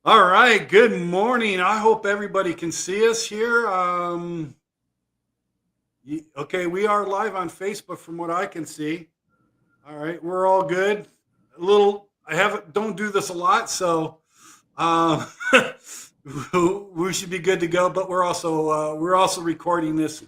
All right. Good morning. I hope everybody can see us here. Okay, we are live on Facebook from what I can see. All right, we're all good. A little. I haven't. Don't do this a lot, so um, we should be good to go. But we're also recording this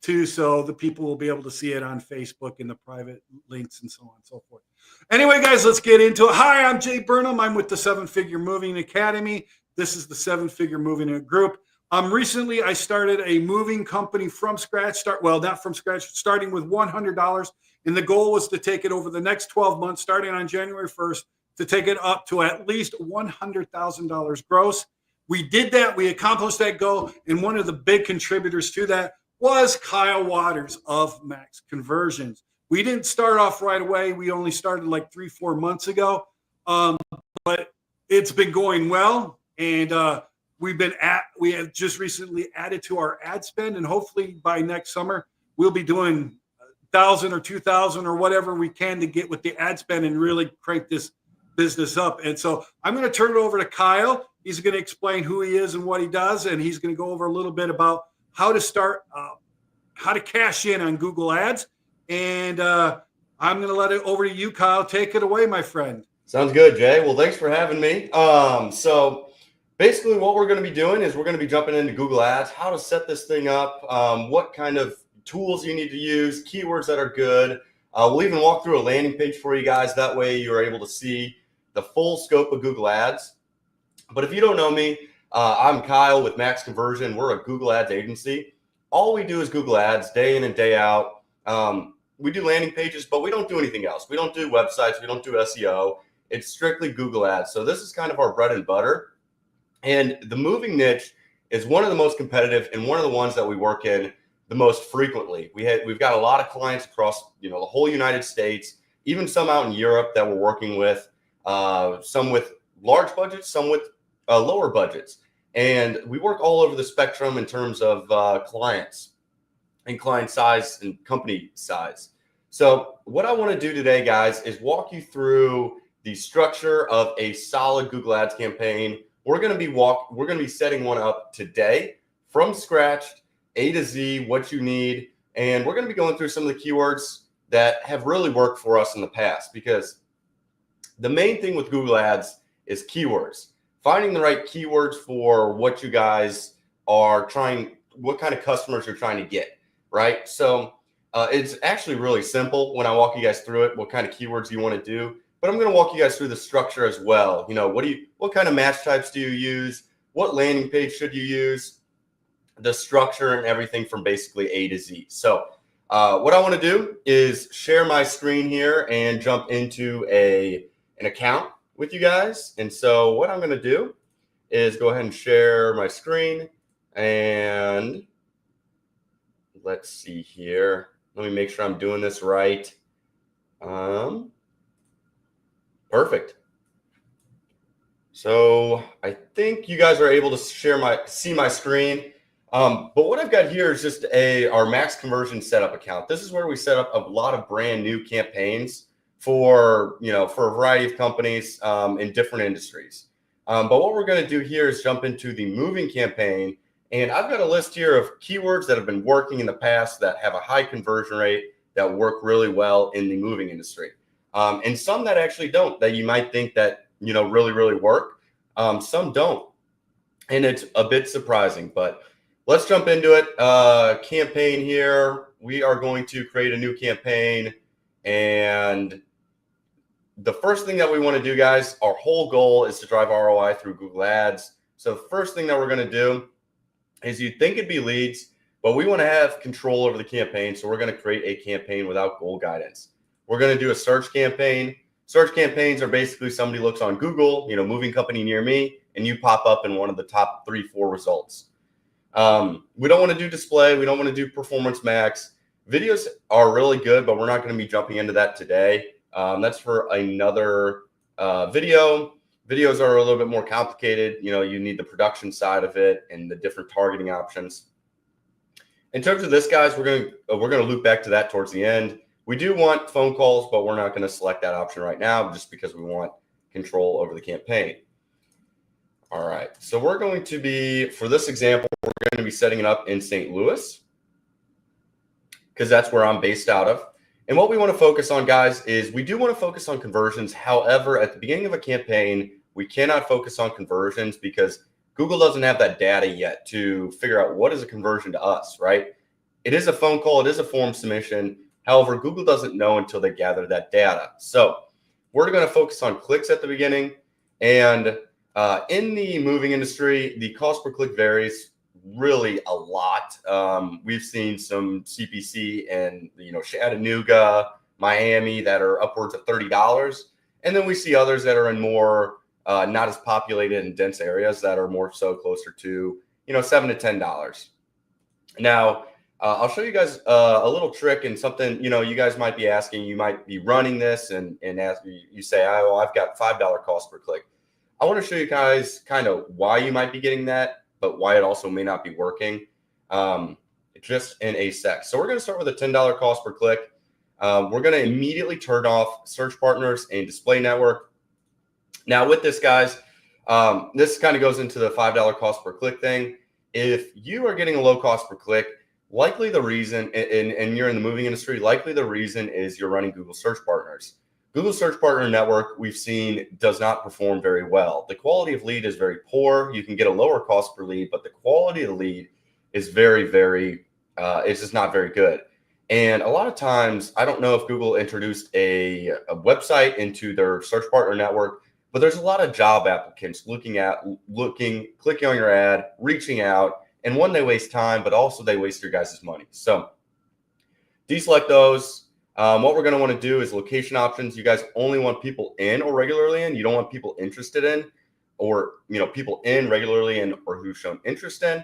too, so the people will be able to see it on Facebook in the private links and so on and so forth. Anyway, guys, let's get into it. Hi, I'm Jay Burnham. I'm with the Seven Figure Moving Academy. This is the Seven Figure Moving Group. Recently, I started a moving company from scratch. Not from scratch, starting with $100, and the goal was to take it over the next 12 months, starting on January 1st, to take it up to at least $100,000 gross. We did that. We accomplished that goal, and one of the big contributors to that was Kyle Waters of Max Conversions. We didn't start off right away. We only started like 3-4 months ago, but it's been going well, and we have just recently added to our ad spend, and hopefully by next summer we'll be doing 1,000 or 2,000 or whatever we can to get with the ad spend and really crank this business up. And so I'm going to turn it over to Kyle. He's going to explain who he is and what he does, and he's going to go over a little bit about how to start, how to cash in on Google Ads. And I'm going to let it over to you, Kyle. Take it away, my friend. Sounds good, Jay. Well, thanks for having me. So basically what we're going to be doing is we're going to be jumping into Google Ads, how to set this thing up, what kind of tools you need to use, keywords that are good. We'll even walk through a landing page for you guys. That way you're able to see the full scope of Google Ads. But if you don't know me, I'm Kyle with Max Conversion. We're a Google Ads agency. All we do is Google Ads day in and day out. We do landing pages, but we don't do anything else. We don't do websites. We don't do SEO. It's strictly Google Ads. So this is kind of our bread and butter. And the moving niche is one of the most competitive and one of the ones that we work in the most frequently. We've got a lot of clients across the whole United States, even some out in Europe that we're working with, some with large budgets, some with lower budgets. And we work all over the spectrum in terms of clients and client size and company size. So what I want to do today, guys, is walk you through the structure of a solid Google Ads campaign. We're going to be setting one up today from scratch, A to Z, what you need. And we're going to be going through some of the keywords that have really worked for us in the past, because the main thing with Google Ads is keywords. Finding the right keywords for what you guys are trying, what kind of customers you're trying to get, right? So it's actually really simple when I walk you guys through it, what kind of keywords you want to do. But I'm going to walk you guys through the structure as well. What kind of match types do you use? What landing page should you use? The structure and everything from basically A to Z. So what I want to do is share my screen here and jump into an account with you guys. And so what I'm going to do is go ahead and share my screen, and let's see here. Let me make sure I'm doing this right. Perfect. So I think you guys are able to see my screen. But what I've got here is just our Max Conversion setup account. This is where we set up a lot of brand new campaigns for a variety of companies in different industries. But what we're going to do here is jump into the moving campaign. And I've got a list here of keywords that have been working in the past that have a high conversion rate, that work really well in the moving industry. And some that actually don't, that you might think that, really, really work. Some don't. And it's a bit surprising, but let's jump into it. Campaign here. We are going to create a new campaign. And the first thing that we want to do, guys, our whole goal is to drive ROI through Google Ads. So the first thing that we're going to do is, you'd think it'd be leads, but we want to have control over the campaign. So we're going to create a campaign without goal guidance. We're going to do a search campaign. Search campaigns are basically somebody looks on Google, moving company near me, and you pop up in one of the top 3-4 results. We don't want to do display. We don't want to do performance max. Videos are really good, but we're not going to be jumping into that today. That's for another video. Videos are a little bit more complicated. You need the production side of it and the different targeting options. In terms of this, guys, we're going to loop back to that towards the end. We do want phone calls, but we're not going to select that option right now just because we want control over the campaign. All right. So we're going to be, for this example, we're going to be setting it up in St. Louis because that's where I'm based out of. And what we want to focus on, guys, is we do want to focus on conversions. However, at the beginning of a campaign, we cannot focus on conversions because Google doesn't have that data yet to figure out what is a conversion to us, right? It is a phone call. It is a form submission. However, Google doesn't know until they gather that data. So we're going to focus on clicks at the beginning. And in the moving industry, the cost per click varies really a lot. We've seen some CPC in Chattanooga, Miami that are upwards of $30, and then we see others that are in more not as populated and dense areas that are more so closer to $7 to $10. Now, I'll show you guys a little trick and something you guys might be asking. You might be running this and ask you say, "Oh, I've got $5 cost per click." I want to show you guys kind of why you might be getting that, but why it also may not be working just in a sec. So we're going to start with a $10 cost per click. We're going to immediately turn off search partners and display network. Now with this, guys, this kind of goes into the $5 cost per click thing. If you are getting a low cost per click, likely the reason, and you're in the moving industry, likely the reason is you're running Google search partners. Google Search Partner Network, we've seen, does not perform very well. The quality of lead is very poor. You can get a lower cost per lead, but the quality of the lead is it's just not very good. And a lot of times, I don't know if Google introduced a website into their Search Partner Network, but there's a lot of job applicants clicking on your ad, reaching out, and one, they waste time, but also they waste your guys' money. So deselect those. What we're going to want to do is location options. You guys only want people in or regularly in. You don't want people interested in or, people in regularly in or who've shown interest in.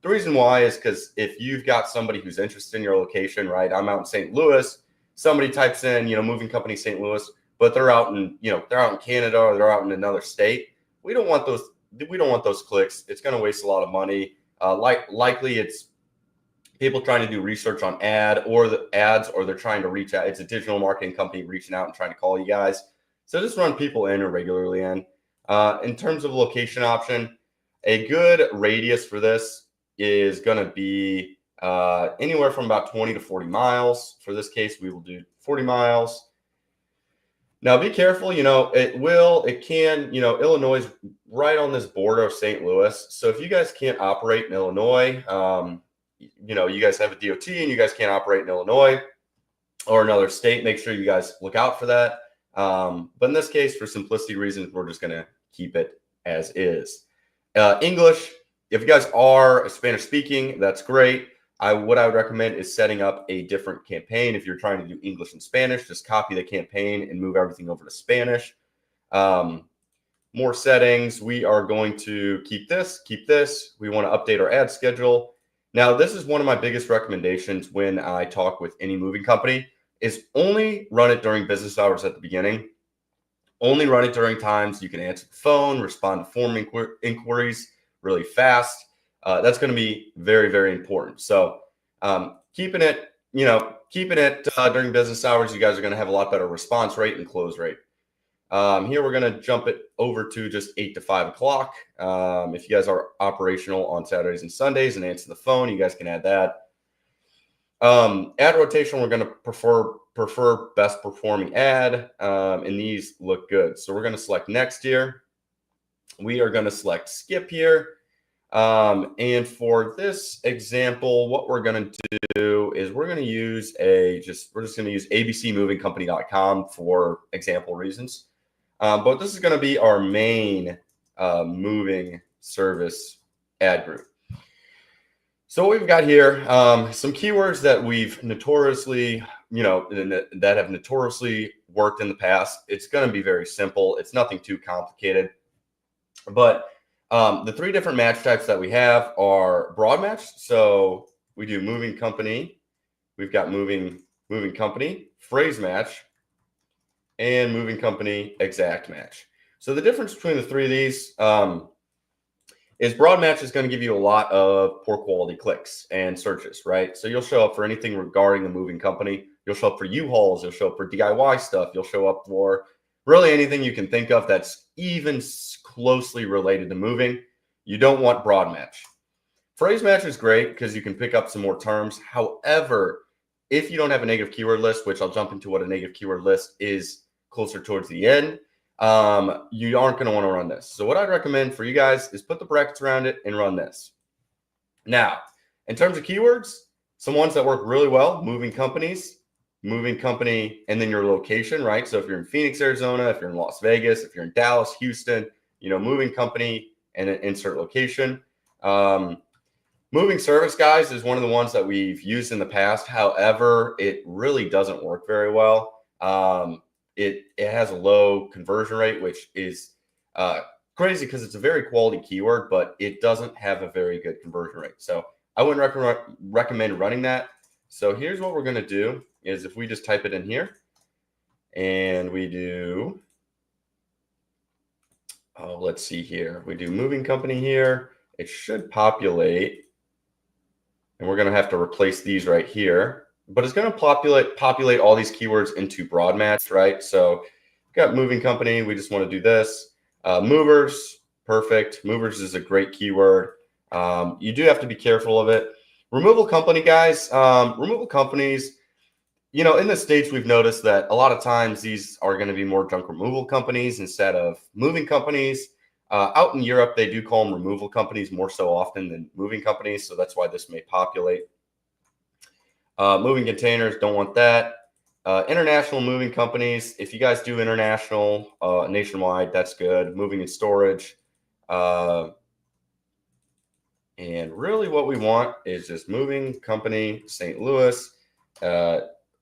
The reason why is because if you've got somebody who's interested in your location, right? I'm out in St. Louis. Somebody types in, moving company St. Louis, but they're out in, they're out in Canada or they're out in another state. We don't want those clicks. It's going to waste a lot of money. Likely it's people trying to do research on ads, or they're trying to reach out. It's a digital marketing company reaching out and trying to call you guys. So just run people in or regularly in. In terms of location option, a good radius for this is going to be anywhere from about 20 to 40 miles. For this case, we will do 40 miles. Now be careful, it can, Illinois is right on this border of St. Louis. So if you guys can't operate in Illinois, you guys have a DOT and you guys can't operate in Illinois or another state, make sure you guys look out for that. But in this case, for simplicity reasons, we're just going to keep it as is. English, if you guys are Spanish speaking, that's great. What I would recommend is setting up a different campaign. If you're trying to do English and Spanish, just copy the campaign and move everything over to Spanish. More settings. We are going to keep this. We want to update our ad schedule. Now, this is one of my biggest recommendations when I talk with any moving company is only run it during business hours at the beginning. Only run it during times you can answer the phone, respond to form inquiries really fast. That's going to be very, very important. So keeping it during business hours, you guys are going to have a lot better response rate and close rate. Here we're going to jump it over to just 8 to 5 o'clock. If you guys are operational on Saturdays and Sundays and answer the phone, you guys can add that. Ad rotation, we're going to prefer best performing ad, and these look good. So we're going to select next here. We are going to select skip here. And for this example, what we're going to do is we're going to use we're just going to use abcmovingcompany.com for example reasons. But this is going to be our main moving service ad group. So what we've got here, some keywords that we've notoriously, that have notoriously worked in the past. It's going to be very simple. It's nothing too complicated. But the three different match types that we have are broad match. So we do moving company. We've got moving company, phrase match, and moving company exact match. So the difference between the three of these is broad match is going to give you a lot of poor quality clicks and searches, right? So you'll show up for anything regarding the moving company. You'll show up for U-Hauls. You'll show up for DIY stuff. You'll show up for really anything you can think of that's even closely related to moving. You don't want broad match. Phrase match is great because you can pick up some more terms. However, if you don't have a negative keyword list, which I'll jump into what a negative keyword list is closer towards the end, you aren't going to want to run this. So what I'd recommend for you guys is put the brackets around it and run this. Now, in terms of keywords, some ones that work really well: moving companies, moving company, and then your location, right? So if you're in Phoenix, Arizona, if you're in Las Vegas, if you're in Dallas, Houston, moving company and an insert location. Moving service, guys, is one of the ones that we've used in the past. However, it really doesn't work very well. It has a low conversion rate, which is crazy because it's a very quality keyword, but it doesn't have a very good conversion rate. So I wouldn't recommend running that. So here's what we're going to do is if we just type it in here and we do, let's see here. We do moving company here. It should populate. And we're going to have to replace these right here. But it's going to populate all these keywords into broad match, right? So we've got moving company. We just want to do this. Movers, perfect. Movers is a great keyword. You do have to be careful of it. Removal company, guys. Removal companies, in the States, we've noticed that a lot of times these are going to be more junk removal companies instead of moving companies. Out in Europe, they do call them removal companies more so often than moving companies. So that's why this may populate. Moving containers, don't want that. International moving companies, if you guys do international, nationwide, that's good. Moving and storage. And really what we want is just moving company, St. Louis.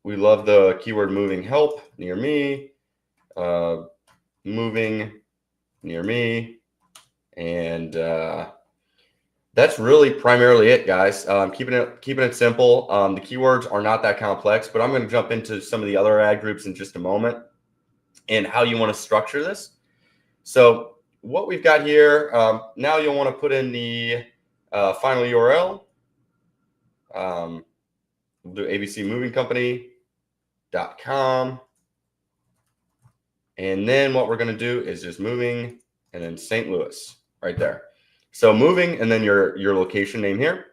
We love the keyword moving help near me. Moving near me. And that's really primarily it, guys. Keeping it simple. The keywords are not that complex, but I'm going to jump into some of the other ad groups in just a moment and how you want to structure this. So what we've got here, now you'll want to put in the final URL. We'll do abcmovingcompany.com. And then what we're going to do is just moving and then St. Louis right there. So moving and then your location name here.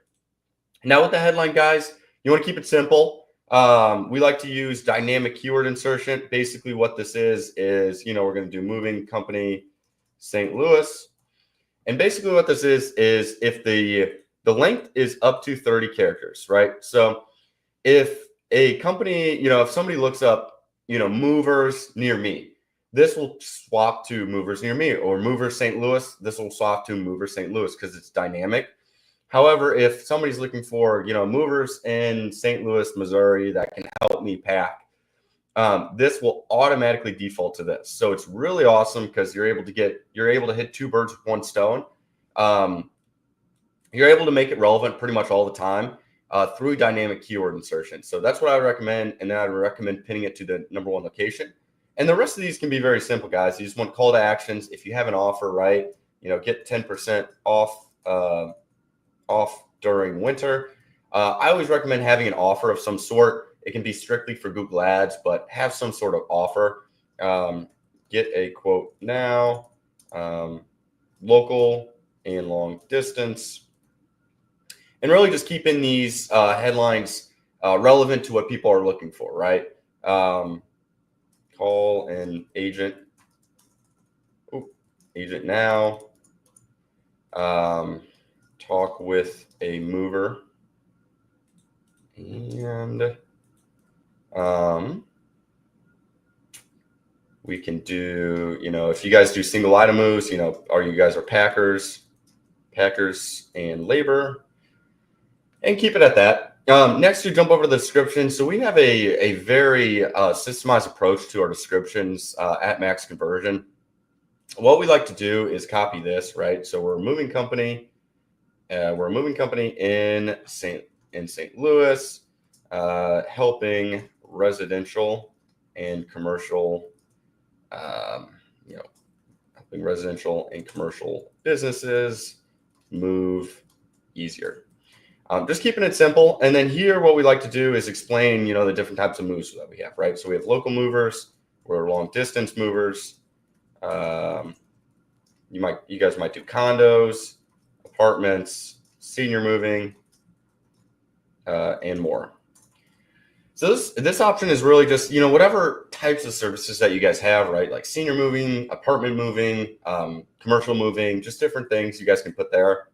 Now with the headline, guys, you want to keep it simple. We like to use dynamic keyword insertion. Basically what this is we're going to do moving company St. Louis. And basically what this is if the length is up to 30 characters, right? So if a company, if somebody looks up, movers near me, this will swap to movers near me, or movers St. Louis. This will swap to movers St. Louis because it's dynamic. However, if somebody's looking for, movers in St. Louis, Missouri that can help me pack, this will automatically default to this. So it's really awesome because you're able to hit two birds with one stone. You're able to make it relevant pretty much all the time through dynamic keyword insertion. So that's what I would recommend. And then I would recommend pinning it to the number one location. And the rest of these can be very simple, guys. You just want call to actions. If you have an offer, right, get 10% off during winter. I always recommend having an offer of some sort. It can be strictly for Google Ads, but have some sort of offer. Get a quote now, local and long distance. And really just keeping these headlines relevant to what people are looking for, right? Call an agent. Agent now. Talk with a mover. And we can do, if you guys do single item moves, or you guys are packers and labor, and keep it at that. Next, you jump over to the description. So we have a very systemized approach to our descriptions at Max Conversion. What we like to do is copy this, right? So we're a moving company. We're a moving company in St. Louis, helping residential and commercial, helping residential and commercial businesses move easier. Just keeping it simple. And then here, what we like to do is explain, the different types of moves that we have, right? So we have local movers, we're long distance movers. You you guys might do condos, apartments, senior moving, and more. So this option is really just, whatever types of services that you guys have, right? Like senior moving, apartment moving, commercial moving, just different things you guys can put there.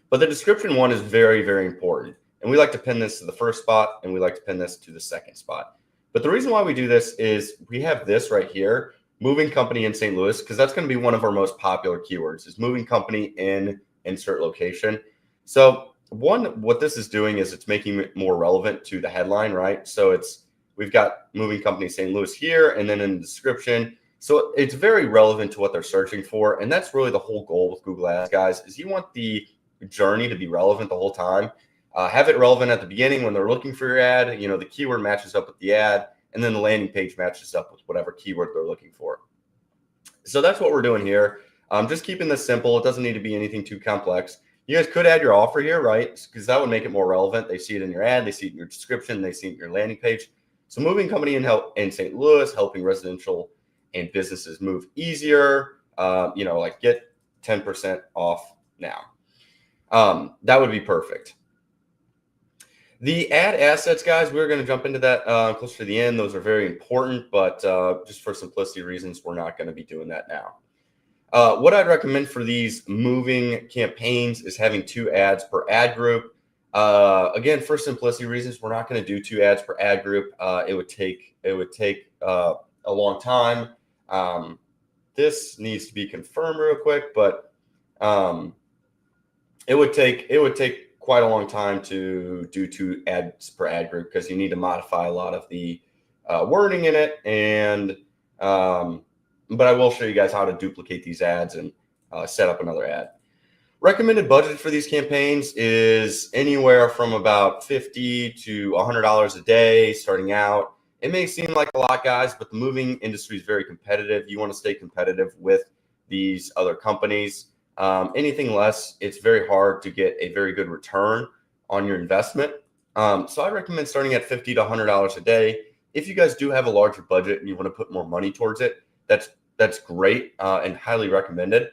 But the description one is very, very important. And we like to pin this to the first spot, and we like to pin this to the second spot. But the reason why we do this is we have this right here, moving company in St. Louis, because that's going to be one of our most popular keywords is moving company in insert location. So what this is doing is it's making it more relevant to the headline, right? So we've got moving company St. Louis here, and then in the description. So it's very relevant to what they're searching for. And that's really the whole goal with Google Ads, guys, is you want the journey to be relevant the whole time. Have it relevant at the beginning when they're looking for your ad. The keyword matches up with the ad, and then the landing page matches up with whatever keyword they're looking for. So that's what we're doing here. Just keeping this simple. It doesn't need to be anything too complex. You guys could add your offer here, right? Because that would make it more relevant. They see it in your ad, they see it in your description, they see it in your landing page. So moving company in St. Louis, helping residential and businesses move easier. Like get 10% off now. That would be perfect. The ad assets, guys, we're going to jump into that closer to the end. Those are very important, but just for simplicity reasons, we're not going to be doing that now. What I'd recommend for these moving campaigns is having 2 ads per ad group. Again, for simplicity reasons, we're not going to do 2 ads per ad group. It would take a long time. This needs to be confirmed real quick, but it would take quite a long time to do 2 ads per ad group because you need to modify a lot of the wording in it. And but I will show you guys how to duplicate these ads and set up another ad. Recommended budget for these campaigns is anywhere from about $50 to $100 a day starting out. It may seem like a lot, guys, but the moving industry is very competitive. You want to stay competitive with these other companies. Anything less, it's very hard to get a very good return on your investment. So I recommend starting at $50 to $100 a day. If you guys do have a larger budget and you want to put more money towards it, that's great and highly recommended.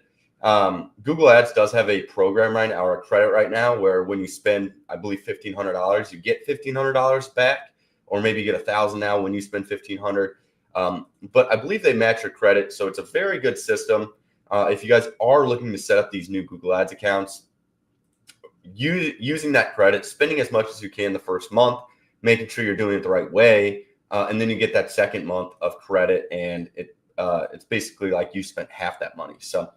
Google Ads does have a program right now, or a credit right now, where when you spend, I believe, $1,500, you get $1,500 back, or maybe you get $1,000 now when you spend $1,500. But I believe they match your credit, so it's a very good system. If you guys are looking to set up these new Google Ads accounts, using that credit, spending as much as you can the first month, making sure you're doing it the right way, and then you get that second month of credit, and it's basically like you spent half that money. So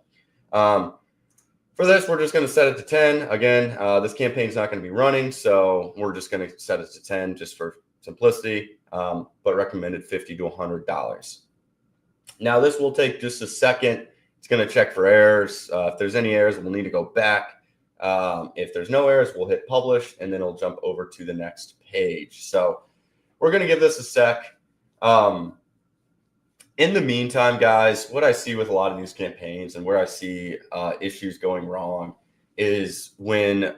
for this, we're just going to set it to 10. Again, this campaign is not going to be running, so we're just going to set it to 10 just for simplicity, but recommended $50 to $100. Now, this will take just a second. It's going to check for errors. If there's any errors, we'll need to go back. If there's no errors, we'll hit publish, and then it'll jump over to the next page. So we're going to give this a sec. In the meantime, guys, what I see with a lot of these campaigns and where I see issues going wrong is when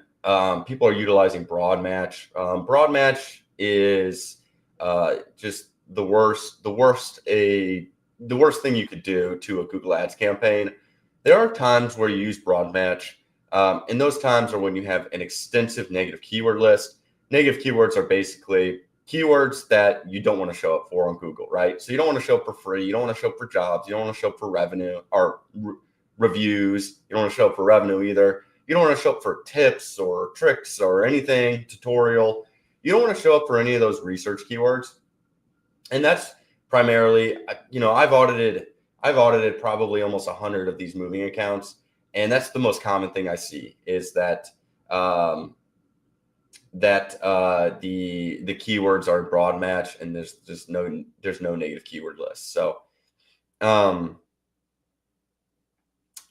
people are utilizing broad match. Broad match is just the worst thing you could do to a Google Ads campaign. There are times where you use broad match, and those times are when you have an extensive negative keyword list. Negative keywords are basically keywords that you don't want to show up for on Google, right? So you don't want to show up for free. You don't want to show up for jobs. You don't want to show up for revenue or reviews. You don't want to show up for revenue either. You don't want to show up for tips or tricks or anything, tutorial. You don't want to show up for any of those research keywords. And that's primarily, I've audited probably almost 100 of these moving accounts. And that's the most common thing I see is that the keywords are broad match, and there's no negative keyword list. So, oh,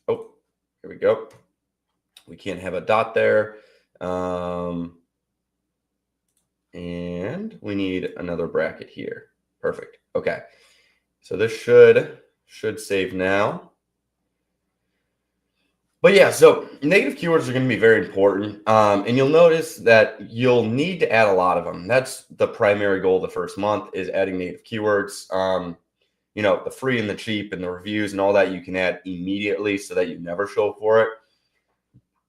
here we go. We can't have a dot there. And we need another bracket here. Perfect. Okay. So this should save now. But yeah, so negative keywords are going to be very important. And you'll notice that you'll need to add a lot of them. That's the primary goal of the first month, is adding native keywords. the free and the cheap and the reviews and all that you can add immediately so that you never show for it.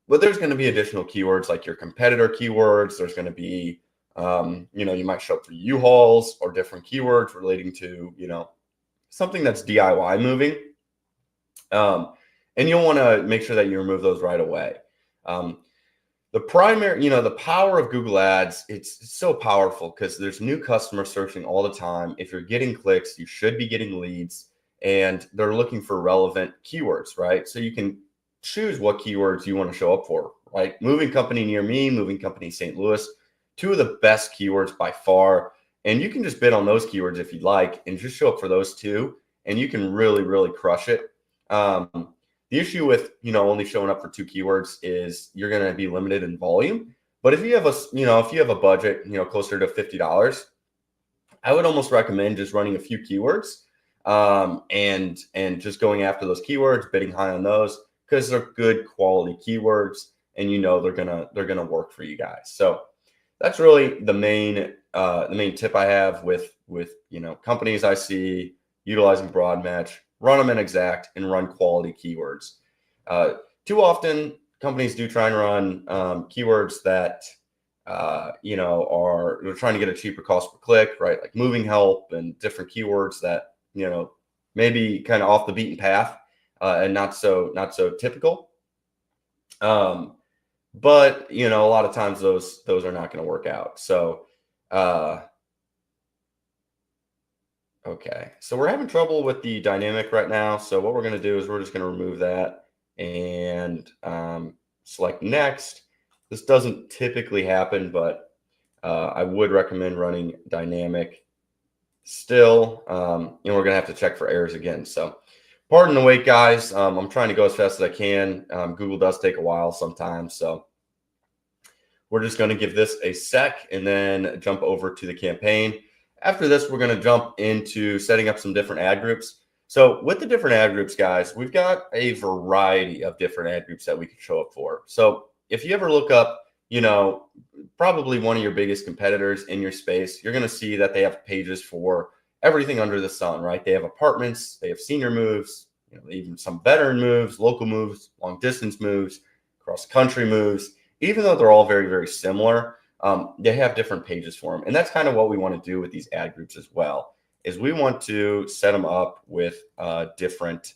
But there's going to be additional keywords like your competitor keywords. There's going to be, you might show up for U-Hauls or different keywords relating to, something that's DIY moving. And you'll want to make sure that you remove those right away. The primary, the power of Google Ads, it's so powerful because there's new customers searching all the time. If you're getting clicks, you should be getting leads, and they're looking for relevant keywords, right? So you can choose what keywords you want to show up for. Like moving company near me, moving company St. Louis, two of the best keywords by far. And you can just bid on those keywords if you'd like and just show up for those two, and you can really, really crush it. The issue with, only showing up for two keywords is you're going to be limited in volume. But if you have a budget, closer to $50, I would almost recommend just running a few keywords, and just going after those keywords, bidding high on those because they're good quality keywords, and they're gonna work for you guys. So that's really the main tip I have with companies I see utilizing Broadmatch. Run them in Exact and run quality keywords. Too often, companies do try and run keywords that they're trying to get a cheaper cost per click, right? Like moving help and different keywords that maybe kind of off the beaten path and not so typical. But a lot of times those are not going to work out. So. Okay, so we're having trouble with the dynamic right now. So what we're going to do is we're just going to remove that and select next. This doesn't typically happen, but I would recommend running dynamic still. And we're going to have to check for errors again. So pardon the wait, guys. I'm trying to go as fast as I can. Google does take a while sometimes. So we're just going to give this a sec and then jump over to the campaign. After this, we're going to jump into setting up some different ad groups. So with the different ad groups, guys, we've got a variety of different ad groups that we can show up for. So if you ever look up, probably one of your biggest competitors in your space, you're going to see that they have pages for everything under the sun, right? They have apartments, they have senior moves, even some veteran moves, local moves, long distance moves, cross country moves. Even though they're all very, very similar, they have different pages for them. And that's kind of what we want to do with these ad groups as well, is we want to set them up with different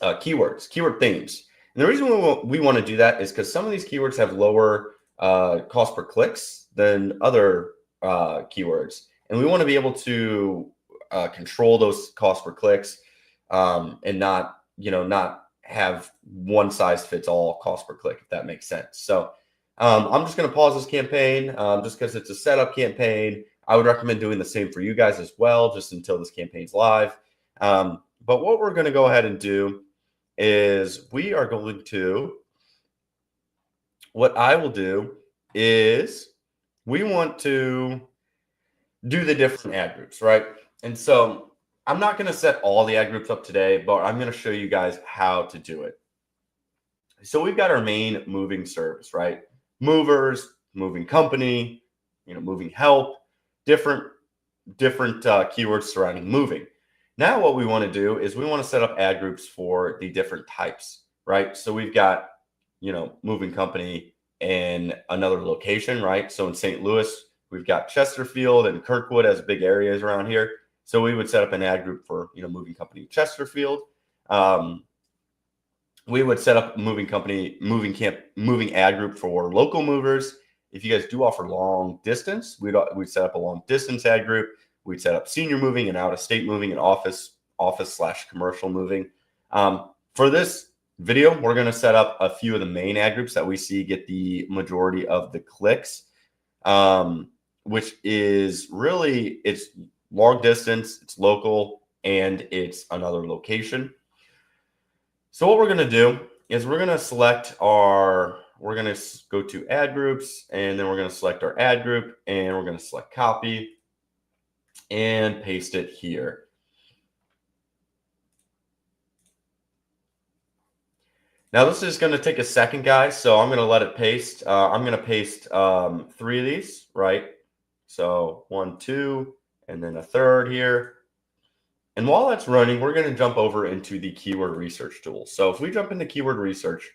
keywords, keyword themes. And the reason we want to do that is because some of these keywords have lower cost per clicks than other keywords. And we want to be able to control those cost per clicks and not have one size fits all cost per click, if that makes sense. So I'm just going to pause this campaign just because it's a setup campaign. I would recommend doing the same for you guys as well, just until this campaign's live. But what we're going to go ahead and do is what I will do is we want to do the different ad groups, right? And so I'm not going to set all the ad groups up today, but I'm going to show you guys how to do it. So we've got our main moving service, right? Movers, moving company, moving help, different keywords surrounding moving. Now what we want to do is we want to set up ad groups for the different types, right? So we've got, moving company in another location, right? So in St. Louis, we've got Chesterfield and Kirkwood as big areas around here. So we would set up an ad group for, moving company Chesterfield. We would set up a moving ad group for local movers. If you guys do offer long distance, we'd set up a long distance ad group. We'd set up senior moving and out of state moving and office/commercial moving. For this video, we're going to set up a few of the main ad groups that we see get the majority of the clicks, which is really, it's long distance, it's local, and it's another location. So what we're going to do is we're going to go to ad groups, and then we're going to select our ad group, and we're going to select copy and paste it here. Now this is going to take a second, guys, so I'm going to let it paste. I'm going to paste 3 of these, right? So 1, 2, and then a third here. And while that's running, we're going to jump over into the keyword research tool. So if we jump into keyword research,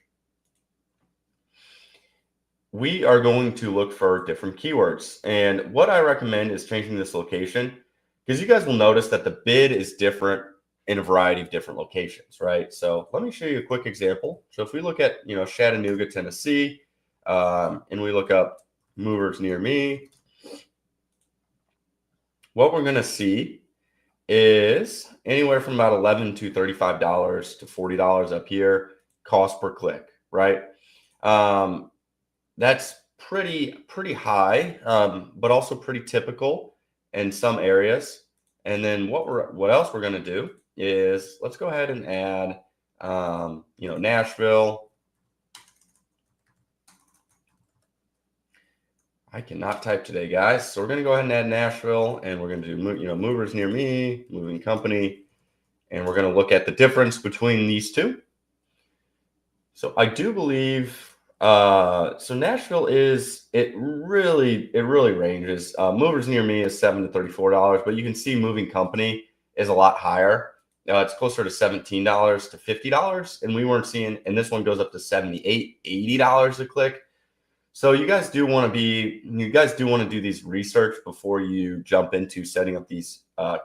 we are going to look for different keywords. And what I recommend is changing this location, because you guys will notice that the bid is different in a variety of different locations, right? So let me show you a quick example. So if we look at, Chattanooga, Tennessee, and we look up movers near me, what we're going to see is anywhere from about $11 to $35 to $40 up here, cost per click, right? That's pretty high, but also pretty typical in some areas. And then what else we're going to do is let's go ahead and add, Nashville. I cannot type today, guys. So we're going to go ahead and add Nashville, and we're going to do, movers near me, moving company, and we're going to look at the difference between these two. So I do believe, so Nashville it really ranges. Movers near me is $7 to $34, but you can see moving company is a lot higher. It's closer to $17 to $50, and we weren't seeing, and this one goes up to $78, $80 a click. So you guys do want to do these research before you jump into setting up these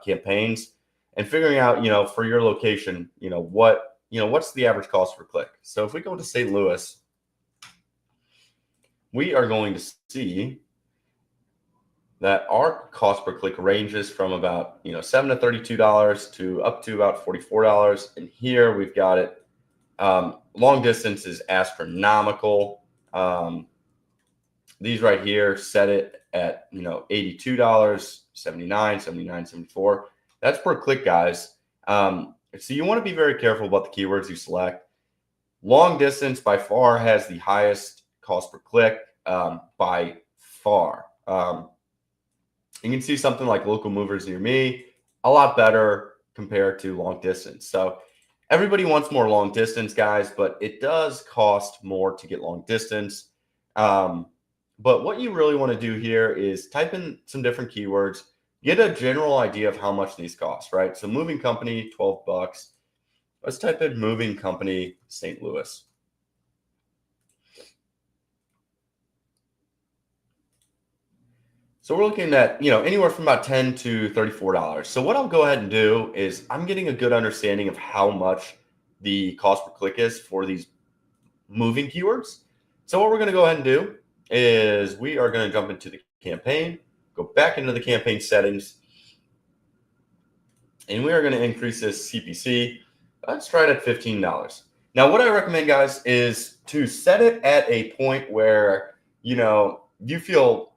campaigns and figuring out, for your location, what's the average cost per click. So if we go to St. Louis, we are going to see that our cost per click ranges from about, $7 to $32 to up to about $44. And here we've got it. Long distance is astronomical. These right here set it at, $82, 79, 79, 74. That's per click, guys. So you want to be very careful about the keywords you select. Long distance by far has the highest cost per click, by far. You can see something like local movers near me, a lot better compared to long distance. So everybody wants more long distance, guys, but it does cost more to get long distance. But what you really want to do here is type in some different keywords, get a general idea of how much these cost, right? So moving company, $12. Let's type in moving company, St. Louis. So we're looking at, anywhere from about $10 to $34. So what I'll go ahead and do is I'm getting a good understanding of how much the cost per click is for these moving keywords. So what we're going to go ahead and do is we are going to jump into the campaign, go back into the campaign settings, and we are going to increase this CPC. Let's try it at $15. Now, what I recommend, guys, is to set it at a point where, you feel,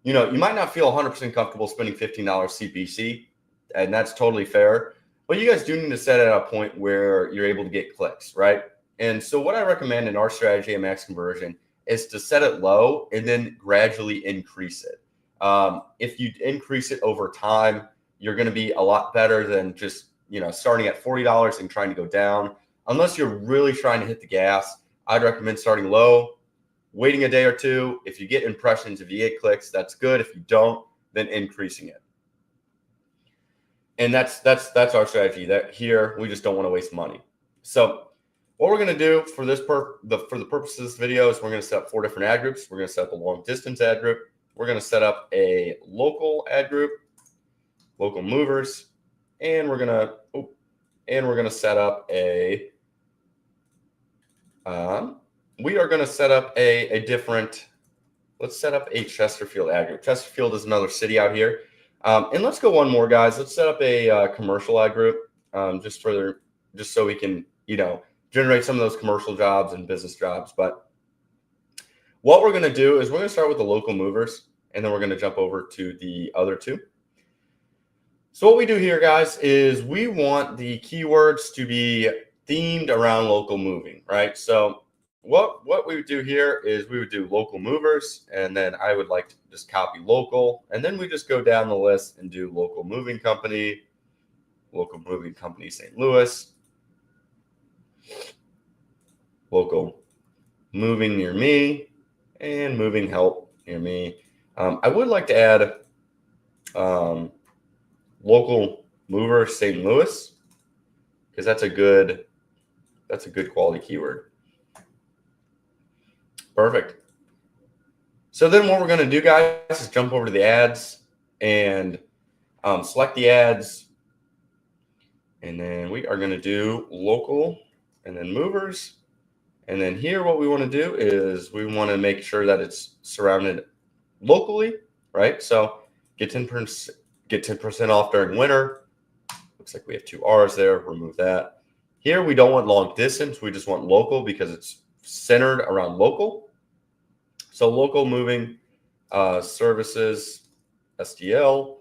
you might not feel 100% comfortable spending $15 CPC, and that's totally fair. But you guys do need to set it at a point where you're able to get clicks, right? And so what I recommend in our strategy at Max Conversion is to set it low and then gradually increase it. If you increase it over time, you're going to be a lot better than just, starting at $40 and trying to go down. Unless you're really trying to hit the gas, I'd recommend starting low, waiting a day or two. If you get impressions, if you get clicks, that's good. If you don't, then increasing it. And that's our strategy. That here, we just don't want to waste money. So what we're going to do for for the purpose of this video is we're going to set up 4 different ad groups. We're going to set up a long distance ad group. We're going to set up a local ad group, local movers, and we're going to set up a we are going to set up a different. Let's set up a Chesterfield ad group. Chesterfield is another city out here, and let's go one more, guys. Let's set up a commercial ad group, just so we can generate some of those commercial jobs and business jobs. But what we're going to do is we're going to start with the local movers, and then we're going to jump over to the other 2. So what we do here, guys, is we want the keywords to be themed around local moving, right? So what we would do here is we would do local movers, and then I would like to just copy local, and then we just go down the list and do local moving company, St. Louis, local moving near me, and moving help near me. I would like to add local mover St. Louis, because that's a good quality keyword. Perfect. So then what we're going to do, guys, is jump over to the ads and select the ads. And then we are going to do local and then movers. And then here what we want to do is we want to make sure that it's surrounded locally, right? So get 10% off during winter. Looks like we have 2 R's there. Remove that. Here we don't want long distance. We just want local because it's centered around local. So local moving services, STL,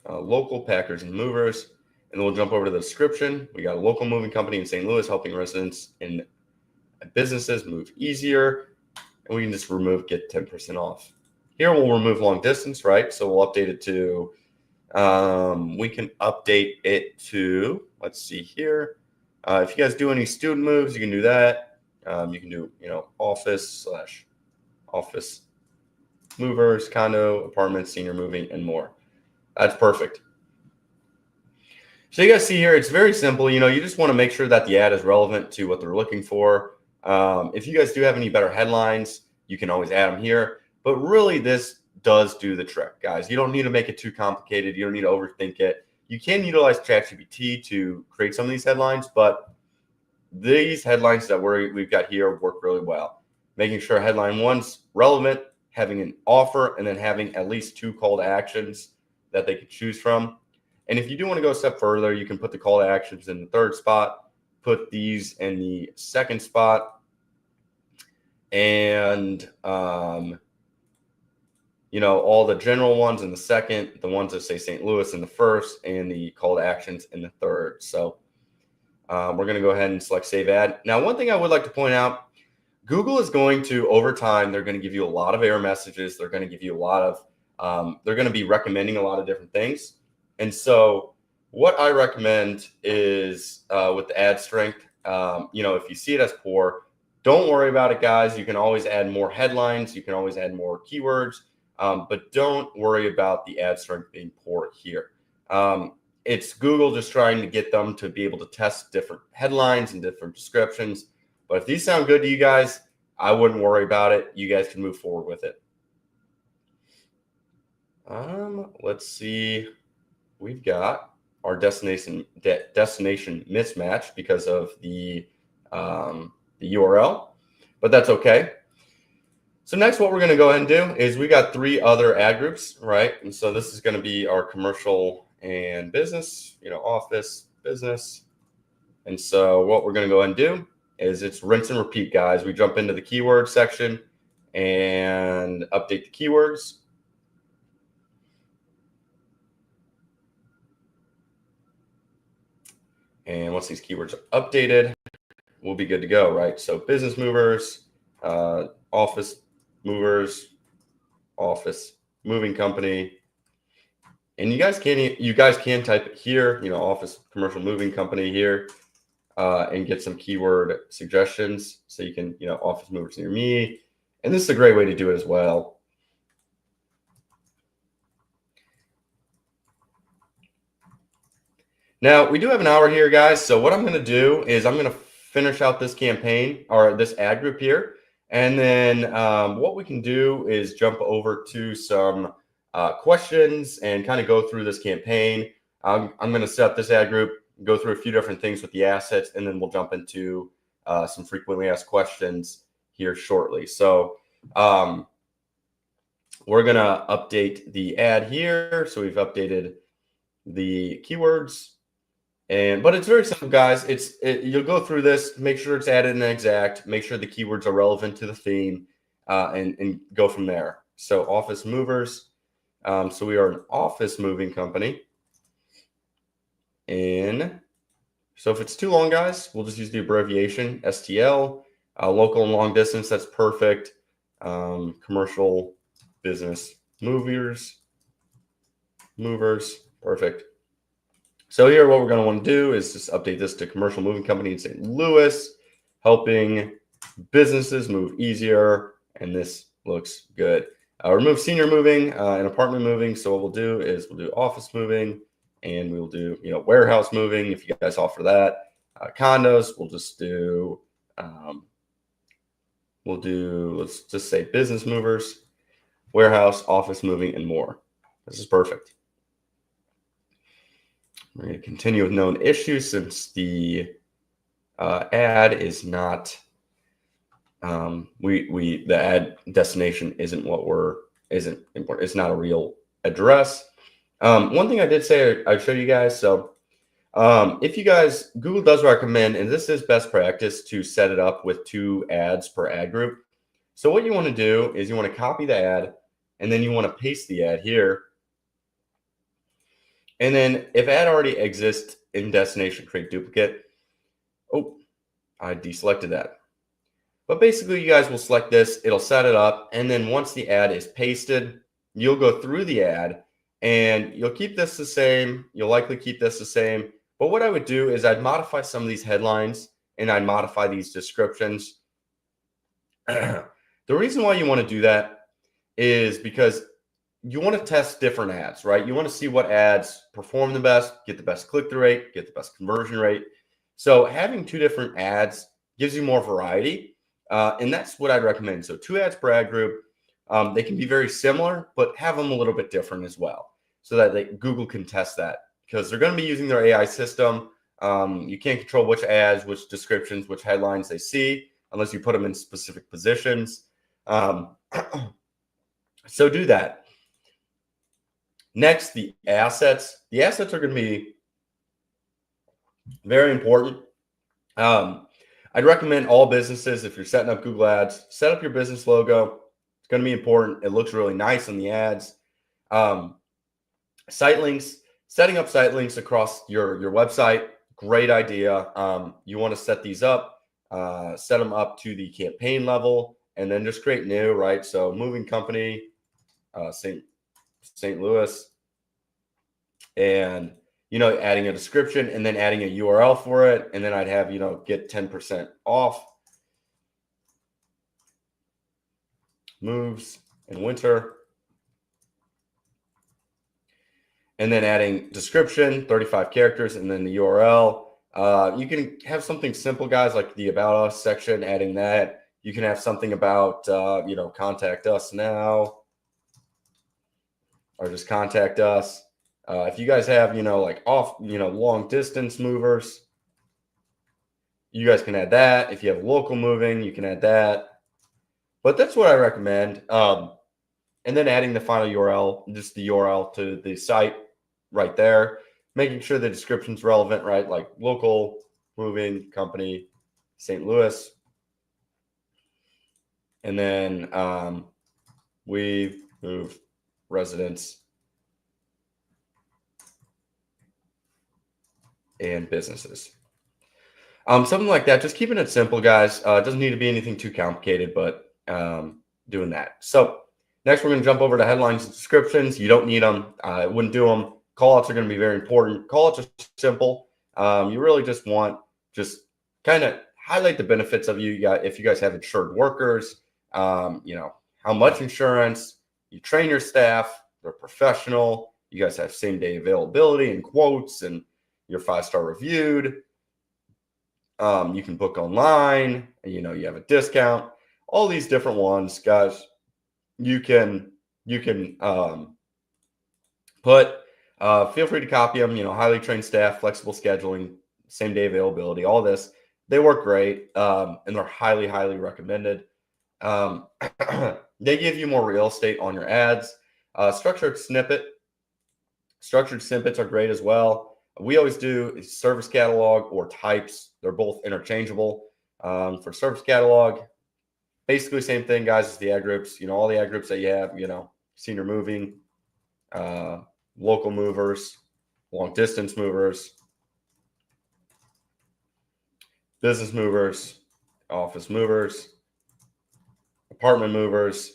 local packers and movers. And then we'll jump over to the description. We got a local moving company in St. Louis helping residents and businesses move easier. And we can just remove get 10% off. Here we'll remove long distance, right? So we'll update it to, we can update it to, let's see here. If you guys do any student moves, you can do that. You can do, office movers, condo, apartments, senior moving, and more. That's perfect. So you guys see here, it's very simple. You just want to make sure that the ad is relevant to what they're looking for. If you guys do have any better headlines, you can always add them here. But really, this does do the trick, guys. You don't need to make it too complicated. You don't need to overthink it. You can utilize ChatGPT to create some of these headlines, but these headlines that we've got here work really well. Making sure headline 1's relevant, having an offer, and then having at least 2 call to actions that they could choose from. And if you do want to go a step further, you can put the call to actions in the 3rd spot, put these in the 2nd spot, and all the general ones in the 2nd, the ones that say St. Louis in the 1st, and the call to actions in the 3rd. So we're going to go ahead and select save ad. Now, one thing I would like to point out, Google is going to, over time, they're going to give you a lot of error messages. They're going to give you a lot of, they're going to be recommending a lot of different things. And so what I recommend is with the ad strength, if you see it as poor, don't worry about it, guys. You can always add more headlines. You can always add more keywords, but don't worry about the ad strength being poor here. It's Google just trying to get them to be able to test different headlines and different descriptions. But if these sound good to you guys, I wouldn't worry about it. You guys can move forward with it. Let's see. We've got our destination mismatch because of the URL, but that's okay. So next, what we're going to go ahead and do is we got 3 other ad groups, right? And so this is going to be our commercial and business, office, business. And so what we're going to go ahead and do is it's rinse and repeat, guys. We jump into the keyword section and update the keywords. And once these keywords are updated, we'll be good to go, right? So business movers, office movers, office moving company. And you guys can type it here, office commercial moving company here, and get some keyword suggestions. So you can, office movers near me. And this is a great way to do it as well. Now, we do have an hour here, guys. So what I'm going to do is I'm going to finish out this campaign or this ad group here. And then what we can do is jump over to some questions and kind of go through this campaign. I'm going to set up this ad group, go through a few different things with the assets, and then we'll jump into some frequently asked questions here shortly. So we're going to update the ad here. So we've updated the keywords. But it's very simple, guys. You'll go through this, make sure it's added and exact, make sure the keywords are relevant to the theme, and go from there. So office movers. So we are an office moving company. And so if it's too long, guys, we'll just use the abbreviation STL. Local and long distance, that's perfect. Commercial, business, movers, perfect. So here, what we're going to want to do is just update this to commercial moving company in St. Louis, helping businesses move easier. And this looks good. Remove senior moving and apartment moving. So what we'll do is we'll do office moving, and we'll do, you know, warehouse moving if you guys offer that. Condos, we'll just do, let's just say business movers, warehouse, office moving, and more. This is perfect. We're going to continue with known issues since the ad is not, the ad destination isn't important. It's not a real address. One thing I did say I'd show you guys. So if you guys, Google does recommend, and this is best practice, to set it up with 2 ads per ad group. So what you want to do is you want to copy the ad, and then you want to paste the ad here. And then if ad already exists in destination, create duplicate. Oh, I deselected that. But basically, you guys will select this. It'll set it up. And then once the ad is pasted, you'll go through the ad, and you'll keep this the same. You'll likely keep this the same. But what I would do is I'd modify some of these headlines, and I'd modify these descriptions. The reason why you want to do that is because you want to test different ads, right? You want to see what ads perform the best, get the best click-through rate, get the best conversion rate. So having 2 different ads gives you more variety, and that's what I'd recommend. So 2 ads per ad group. They can be very similar, but have them a little bit different as well, so that Google can test that, because they're going to be using their AI system. You can't control which ads, which descriptions, which headlines they see unless you put them in specific positions. So do that. Next, the assets. The assets are going to be very important. I'd recommend all businesses, if you're setting up Google Ads, set up your business logo. It's going to be important. It looks really nice on the ads. Site links. Setting up site links across your website, great idea. You want to set these up, set them up to the campaign level, and then just create new, right? So moving company, St. Louis, and, you know, adding a description and then adding a URL for it. And then I'd have, you know, get 10% off moves in winter. And then adding description, 35 characters, and then the URL. You can have something simple, guys, like the About Us section, adding that. You can have something about, you know, contact us now, or just contact us. If you guys have, you know, like long distance movers, you guys can add that. If you have local moving, you can add that. But that's what I recommend. And then adding the final URL, just the URL to the site right there, making sure the description's relevant, right? Like local moving company, St. Louis. And then we move residents and businesses. Something like that. Just keeping it simple, guys. It doesn't need to be anything too complicated, but doing that. So next, we're going to jump over to headlines and descriptions. You don't need them. I wouldn't do them. Callouts are going to be very important. Callouts are simple. You really just want kind of highlight the benefits of if you guys have insured workers, you know, how much insurance, you train your staff, they're professional, you guys have same day availability and quotes, and you're 5-star reviewed. You can book online, and, you know, you have a discount. All these different ones, guys, you can put. Feel free to copy them. You know, highly trained staff, flexible scheduling, same day availability. All this, they work great, and they're highly, highly recommended. They give you more real estate on your ads. Structured snippets are great as well. We always do service catalog or types. They're both interchangeable. For service catalog, basically same thing, guys, as the ad groups. You know, all the ad groups that you have, you know, senior moving, local movers, long distance movers, business movers, office movers, apartment movers.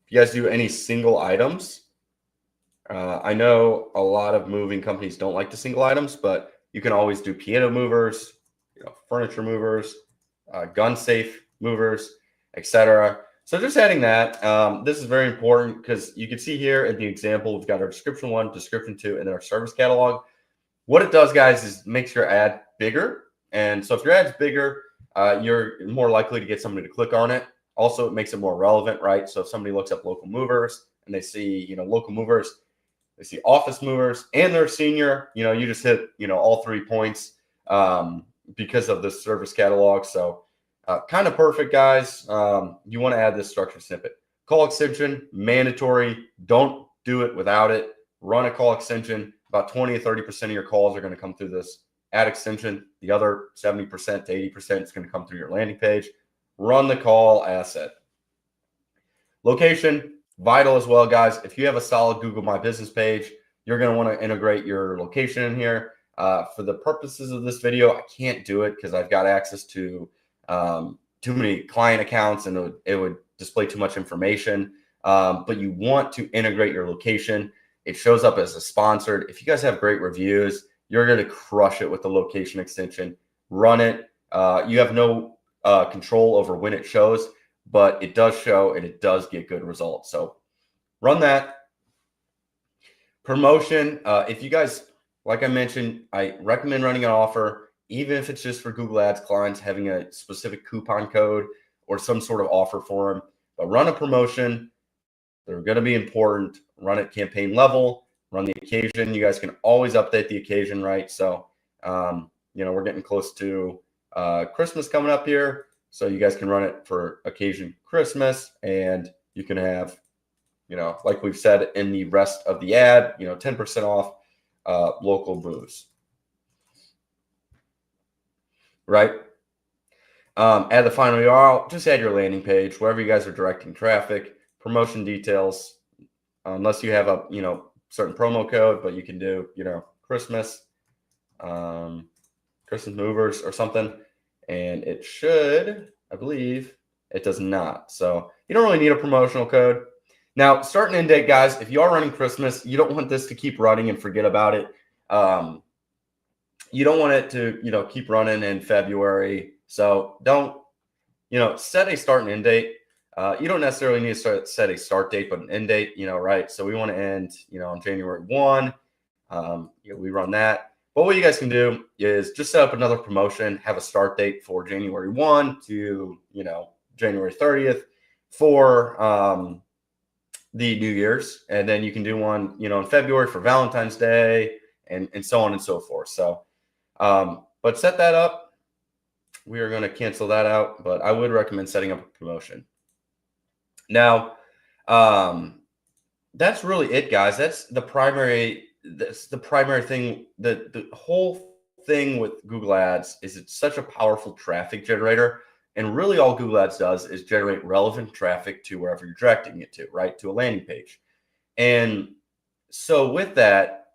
If you guys do any single items, I know a lot of moving companies don't like the single items, but you can always do piano movers, you know, furniture movers, gun safe movers, etc. So just adding that, this is very important because you can see here in the example, we've got our description 1, description 2, and then our service catalog. What it does, guys, is makes your ad bigger. And so if your ad's bigger, you're more likely to get somebody to click on it. Also, it makes it more relevant, right? So if somebody looks up local movers and they see, local movers, they see office movers, and they're senior, you just hit, all 3 points because of the service catalog. So kind of perfect, guys. You want to add this structured snippet. Call extension, mandatory. Don't do it without it. Run a call extension. About 20 to 30% of your calls are going to come through this ad extension. The other 70% to 80% is going to come through your landing page. Run the call asset. Location, vital as well, guys. If you have a solid Google My Business page, you're going to want to integrate your location in here. For the purposes of this video, I can't do it because I've got access to too many client accounts and it would display too much information. But you want to integrate your location. It shows up as a sponsored. If you guys have great reviews, you're going to crush it with the location extension. Run it. You have no control over when it shows, but it does show and it does get good results. So run that. Promotion. If you guys, like I mentioned, I recommend running an offer, even if it's just for Google Ads clients, having a specific coupon code or some sort of offer for them. But run a promotion. They're going to be important. Run at campaign level. Run the occasion. You guys can always update the occasion, right? So, we're getting close to Christmas coming up here. So you guys can run it for occasion Christmas, and you can have, like we've said in the rest of the ad, 10% off local booze. Right? Add the final URL. Just add your landing page, wherever you guys are directing traffic. Promotion details, unless you have a, certain promo code, but you can do, Christmas, Christmas movers or something. And it should, I believe, it does not. So you don't really need a promotional code. Now, start and end date, guys. If you are running Christmas, you don't want this to keep running and forget about it. You don't want it to, keep running in February. So don't, set a start and end date. You don't necessarily need to set a start date, but an end date, right? So we want to end, on January 1. We run that. But what you guys can do is just set up another promotion, have a start date for January 1 to, January 30th for the New Year's. And then you can do one, in February for Valentine's Day and so on and so forth. So, but set that up. We are going to cancel that out, but I would recommend setting up a promotion. Now, that's really it, guys. That's the primary thing. The whole thing with Google Ads is it's such a powerful traffic generator. And really all Google Ads does is generate relevant traffic to wherever you're directing it to, right? To a landing page. And so with that,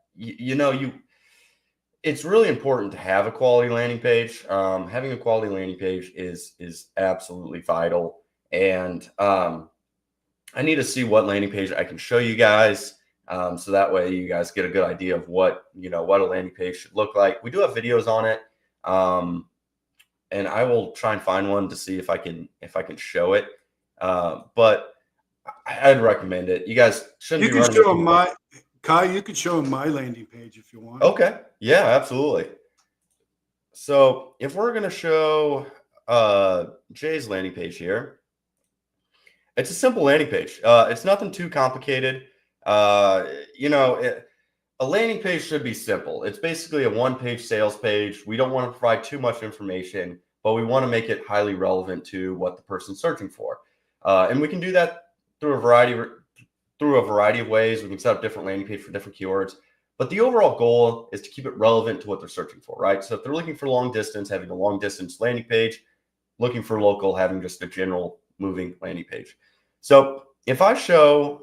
it's really important to have a quality landing page. Having a quality landing page is absolutely vital. And I need to see what landing page I can show you guys. So that way you guys get a good idea of what a landing page should look like. We do have videos on it. And I will try and find one to see if I can show it. But I'd recommend it. You guys shouldn't be running. You can show them Kai, you could show them my landing page if you want. Okay. Yeah, absolutely. So if we're going to show Jay's landing page here, it's a simple landing page. It's nothing too complicated. A landing page should be simple. It's basically a one-page sales page. We don't want to provide too much information, but we want to make it highly relevant to what the person's searching for. And we can do that through a variety of ways. We can set up different landing pages for different keywords. But the overall goal is to keep it relevant to what they're searching for, right? So if they're looking for long distance, having a long distance landing page, looking for local, having just a general moving landing page. So if I show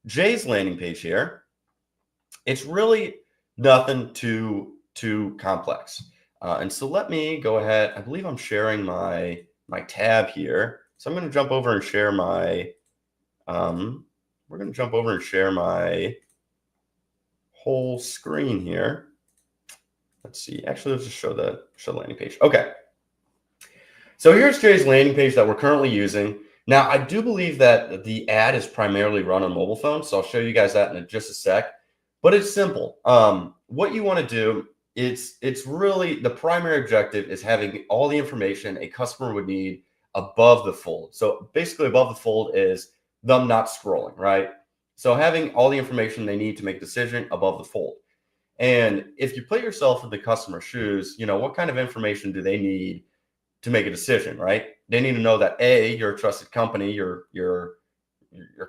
Jay's landing page here, it's really nothing too complex. And so let me go ahead. I believe I'm sharing my tab here. So I'm going to jump over and share my, we're going to jump over and share my whole screen here. Let's see. Actually, let's just show the landing page. Okay. So here's Jay's landing page that we're currently using. Now, I do believe that the ad is primarily run on mobile phones, so I'll show you guys that in just a sec. But it's simple. What you want to do, it's really the primary objective is having all the information a customer would need above the fold. So basically, above the fold is them not scrolling, right? So having all the information they need to make a decision above the fold. And if you put yourself in the customer's shoes, what kind of information do they need to make a decision, right? They need to know that you're a trusted company, your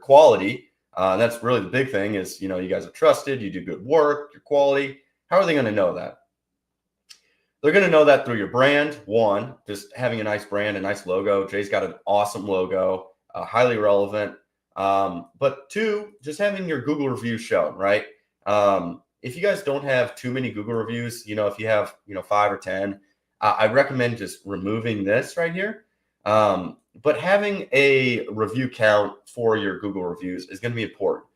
quality. That's really the big thing is, you guys are trusted, you do good work, your quality. How are they going to know that? They're going to know that through your brand. One, just having a nice brand, a nice logo. Jay's got an awesome logo, highly relevant. But two, just having your Google reviews shown, right? If you guys don't have too many Google reviews, if you have, 5 or 10, I recommend just removing this right here. But having a review count for your Google reviews is going to be important.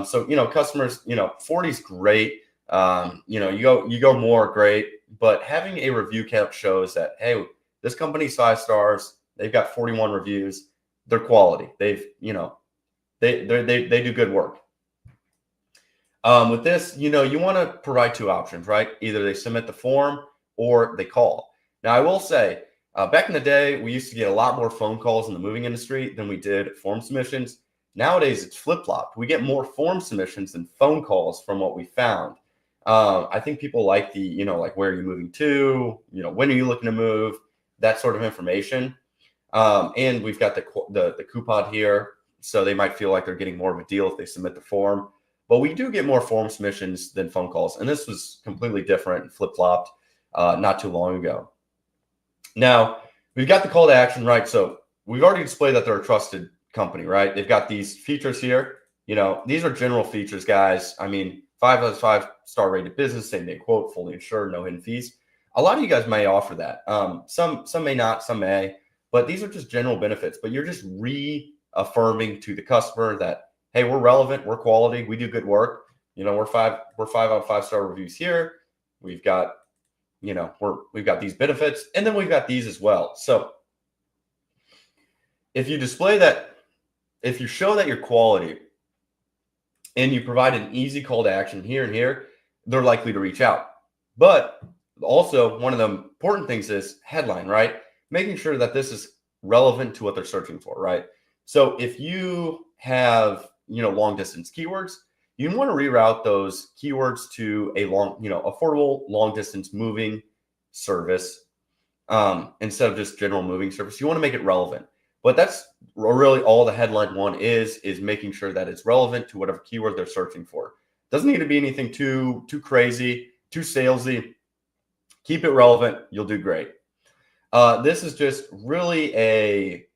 So, customers, 40 is great. You go more, great. But having a review count shows that, hey, this company's 5 stars. They've got 41 reviews. They're quality. They've, they do good work. With this, you want to provide 2 options, right? Either they submit the form or they call. Now, I will say, back in the day, we used to get a lot more phone calls in the moving industry than we did form submissions. Nowadays, it's flip-flopped. We get more form submissions than phone calls from what we found. I think people like the, like where are you moving to, when are you looking to move, that sort of information. And we've got the coupon here, so they might feel like they're getting more of a deal if they submit the form. But we do get more form submissions than phone calls, and this was completely different and flip-flopped not too long ago. Now, we've got the call to action, right? So we've already displayed that they're a trusted company, right? They've got these features here. These are general features, guys. I mean, 5 out of 5 star rated business, same day quote, fully insured, no hidden fees. A lot of you guys may offer that. Some may not, some may, but these are just general benefits. But you're just reaffirming to the customer that, hey, we're relevant, we're quality, we do good work. We're 5 out of 5 star reviews here. We've got, we've got these benefits, and then we've got these as well. So if you display that, if you show that you're quality and you provide an easy call to action here and here, they're likely to reach out. But also, one of the important things is headline, right? Making sure that this is relevant to what they're searching for, right? So if you have, long distance keywords, you want to reroute those keywords to a affordable long distance moving service instead of just general moving service. You want to make it relevant. But that's really all the headline one is making sure that it's relevant to whatever keyword they're searching for. Doesn't need to be anything too crazy, too salesy. Keep it relevant. You'll do great. This is just really a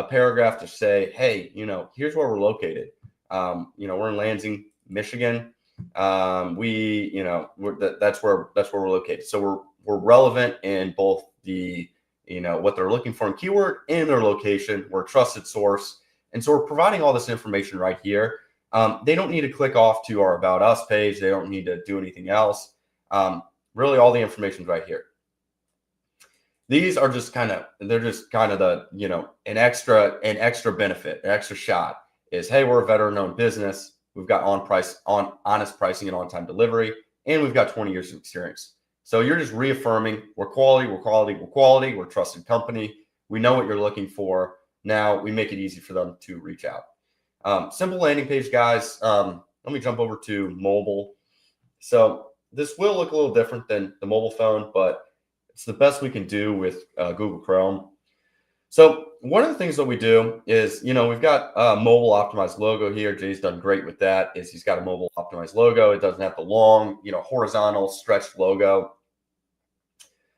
paragraph to say, hey, here's where we're located. We're in Lansing, Michigan. That's where we're located. So we're relevant in both the what they're looking for in keyword and their location. We're a trusted source. And so we're providing all this information right here. They don't need to click off to our About Us page. They don't need to do anything else. Really, all the information is right here. These are just they're just the, an extra benefit, an extra shot is, hey, we're a veteran-owned business. We've got honest pricing and on-time delivery, and we've got 20 years of experience. So you're just reaffirming we're quality, we're a trusted company. We know what you're looking for. Now we make it easy for them to reach out. Simple landing page, guys. Let me jump over to mobile. So this will look a little different than the mobile phone, but it's the best we can do with Google Chrome. So one of the things that we do is, we've got a mobile optimized logo here. Jay's done great with that. He's got a mobile optimized logo. It doesn't have the long, horizontal stretched logo.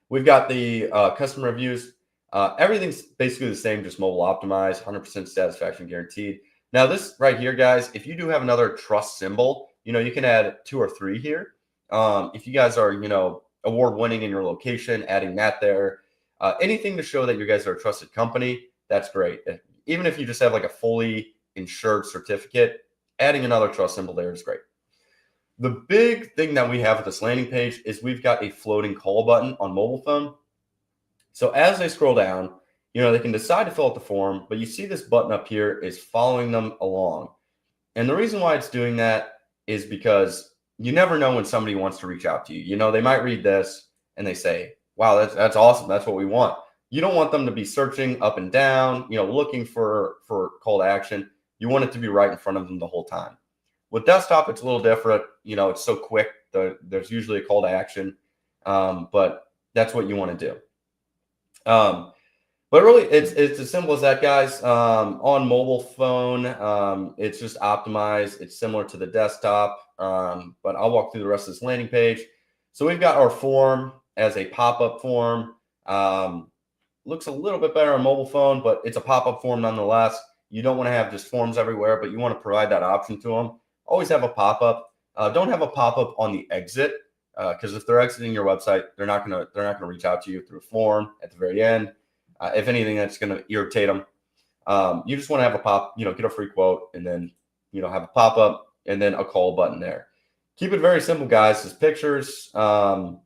We've got the customer reviews. Everything's basically the same, just mobile optimized, 100% satisfaction guaranteed. Now this right here, guys, if you do have another trust symbol, you can add 2 or 3 here. If you guys are, award-winning in your location, adding that there. Anything to show that you guys are a trusted company, that's great. Even if you just have like a fully insured certificate, adding another trust symbol there is great. The big thing that we have with this landing page is we've got a floating call button on mobile phone. So as I scroll down, they can decide to fill out the form, but you see this button up here is following them along. And the reason why it's doing that is because you never know when somebody wants to reach out to you. They might read this and they say, wow, that's awesome. That's what we want. You don't want them to be searching up and down, looking for call to action. You want it to be right in front of them the whole time. With desktop, it's a little different. It's so quick. There's usually a call to action, but that's what you want to do. But really, it's as simple as that, guys. On mobile phone, it's just optimized. It's similar to the desktop, but I'll walk through the rest of this landing page. So we've got our form as a pop-up form. Looks a little bit better on mobile phone, but it's a pop-up form nonetheless. You don't want to have just forms everywhere, but you want to provide that option to them. Always have a pop-up. Don't have a pop-up on the exit, because if they're exiting your website, they're not gonna reach out to you through a form at the very end. If anything, that's going to irritate them. You just want to have a get a free quote, and then, have a pop-up and then a call button there. Keep it very simple, guys. There's pictures, call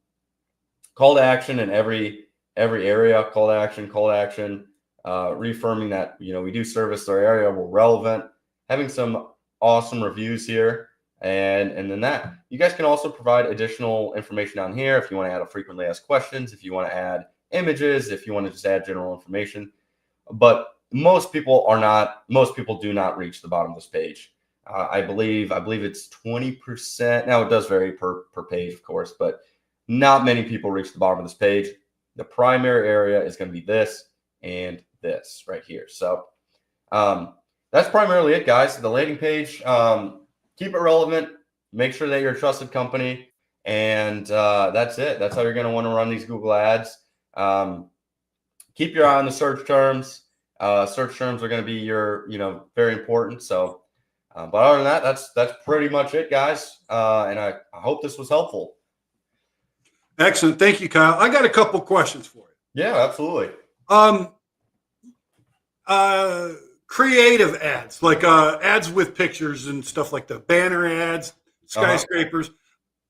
to action in every area, call to action, reaffirming that, we do service their area, we're relevant, having some awesome reviews here. And then that you guys can also provide additional information down here. If you want to add a frequently asked questions, if you want to add images, if you want to just add general information. But most people do not reach the bottom of this page. I believe it's 20%. Now it does vary per page, of course, but not many people reach the bottom of this page. The primary area is going to be this and this right here. So that's primarily it, guys. The landing page, keep it relevant, make sure that you're a trusted company, and that's it. That's how you're going to want to run these Google ads. Keep your eye on the search terms. Search terms are going to be very important. So, but other than that, that's pretty much it, guys. And I hope this was helpful. Excellent. Thank you, Kyle. I got a couple questions for you. Yeah, absolutely. Creative ads, like ads with pictures and stuff like that, banner ads, skyscrapers.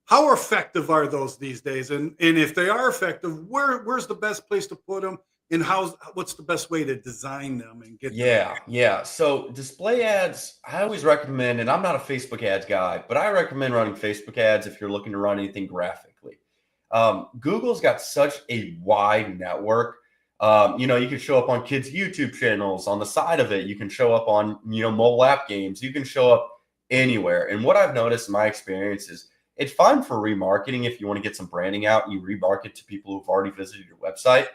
How effective are those these days? And if they are effective, where's the best place to put them? And what's the best way to design them and get them? Yeah. So display ads, I always recommend, and I'm not a Facebook ads guy, but I recommend running Facebook ads if you're looking to run anything graphically. Google's got such a wide network. You can show up on kids' YouTube channels. On the side of it, you can show up on, mobile app games. You can show up anywhere. And what I've noticed in my experience is it's fine for remarketing. If you want to get some branding out, you remarket to people who've already visited your website.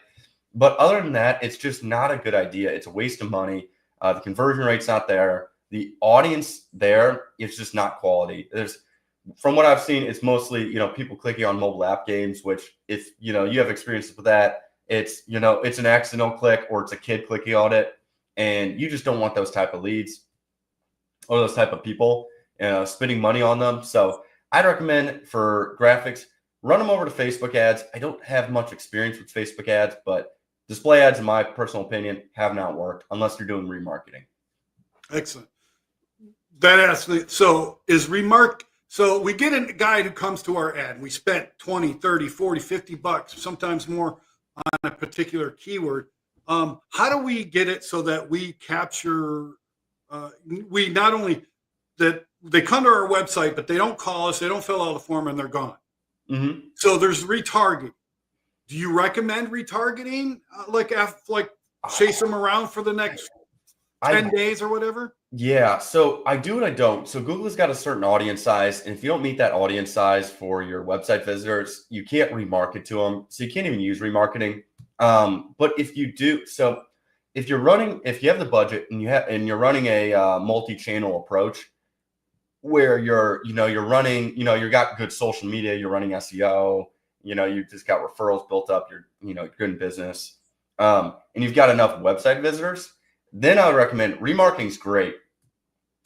But other than that, it's just not a good idea. It's a waste of money. The conversion rate's not there. The audience there is just not quality. From what I've seen, it's mostly, people clicking on mobile app games, which if, you have experience with that, it's, it's an accidental click or it's a kid clicking on it. And you just don't want those type of leads or those type of people spending money on them. So I'd recommend for graphics, run them over to Facebook ads. I don't have much experience with Facebook ads, but display ads, in my personal opinion, have not worked unless you're doing remarketing. Excellent. So we get a guy who comes to our ad. We spent 20, 30, 40, 50 bucks, sometimes more on a particular keyword. How do we get it so that we capture, we not only that they come to our website, but they don't call us, they don't fill out the form, and they're gone. Mm-hmm. So there's retargeting. Do you recommend retargeting, like chase them around for the next 10 days or whatever? Yeah, so I do and I don't. So Google has got a certain audience size, and if you don't meet that audience size for your website visitors, you can't remarket to them. So you can't even use remarketing. But if you do, so if you have the budget and you're running a multi-channel approach where you're running, you got good social media, you're running SEO, you've just got referrals built up, you're good in business, and you've got enough website visitors, then I would recommend remarketing is great.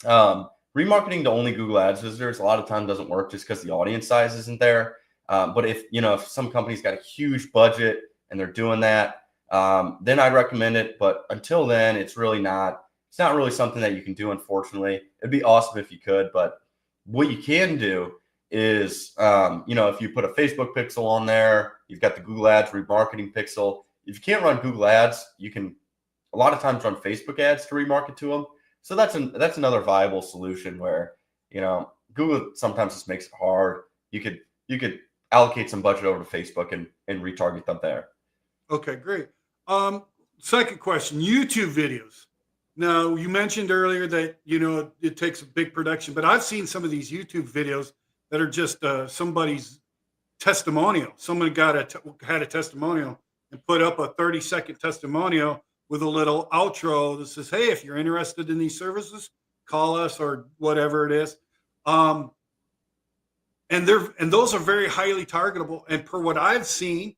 Remarketing to only Google Ads visitors a lot of time doesn't work just because the audience size isn't there. But if some company's got a huge budget and they're doing that, then I'd recommend it. But until then, it's not really something that you can do, unfortunately. It'd be awesome if you could, but what you can do is, if you put a Facebook pixel on there, you've got the Google Ads remarketing pixel. If you can't run Google Ads, you can a lot of times run Facebook ads to remarket to them. So that's another viable solution where, Google sometimes just makes it hard. You could allocate some budget over to Facebook and retarget them there. Okay, great. Second question, YouTube videos. Now, you mentioned earlier that, it takes a big production, but I've seen some of these YouTube videos that are just somebody's testimonial. Someone had a testimonial and put up a 30-second testimonial with a little outro that says, "Hey, if you're interested in these services, call us," or whatever it is. Um, and those are very highly targetable. And per what I've seen,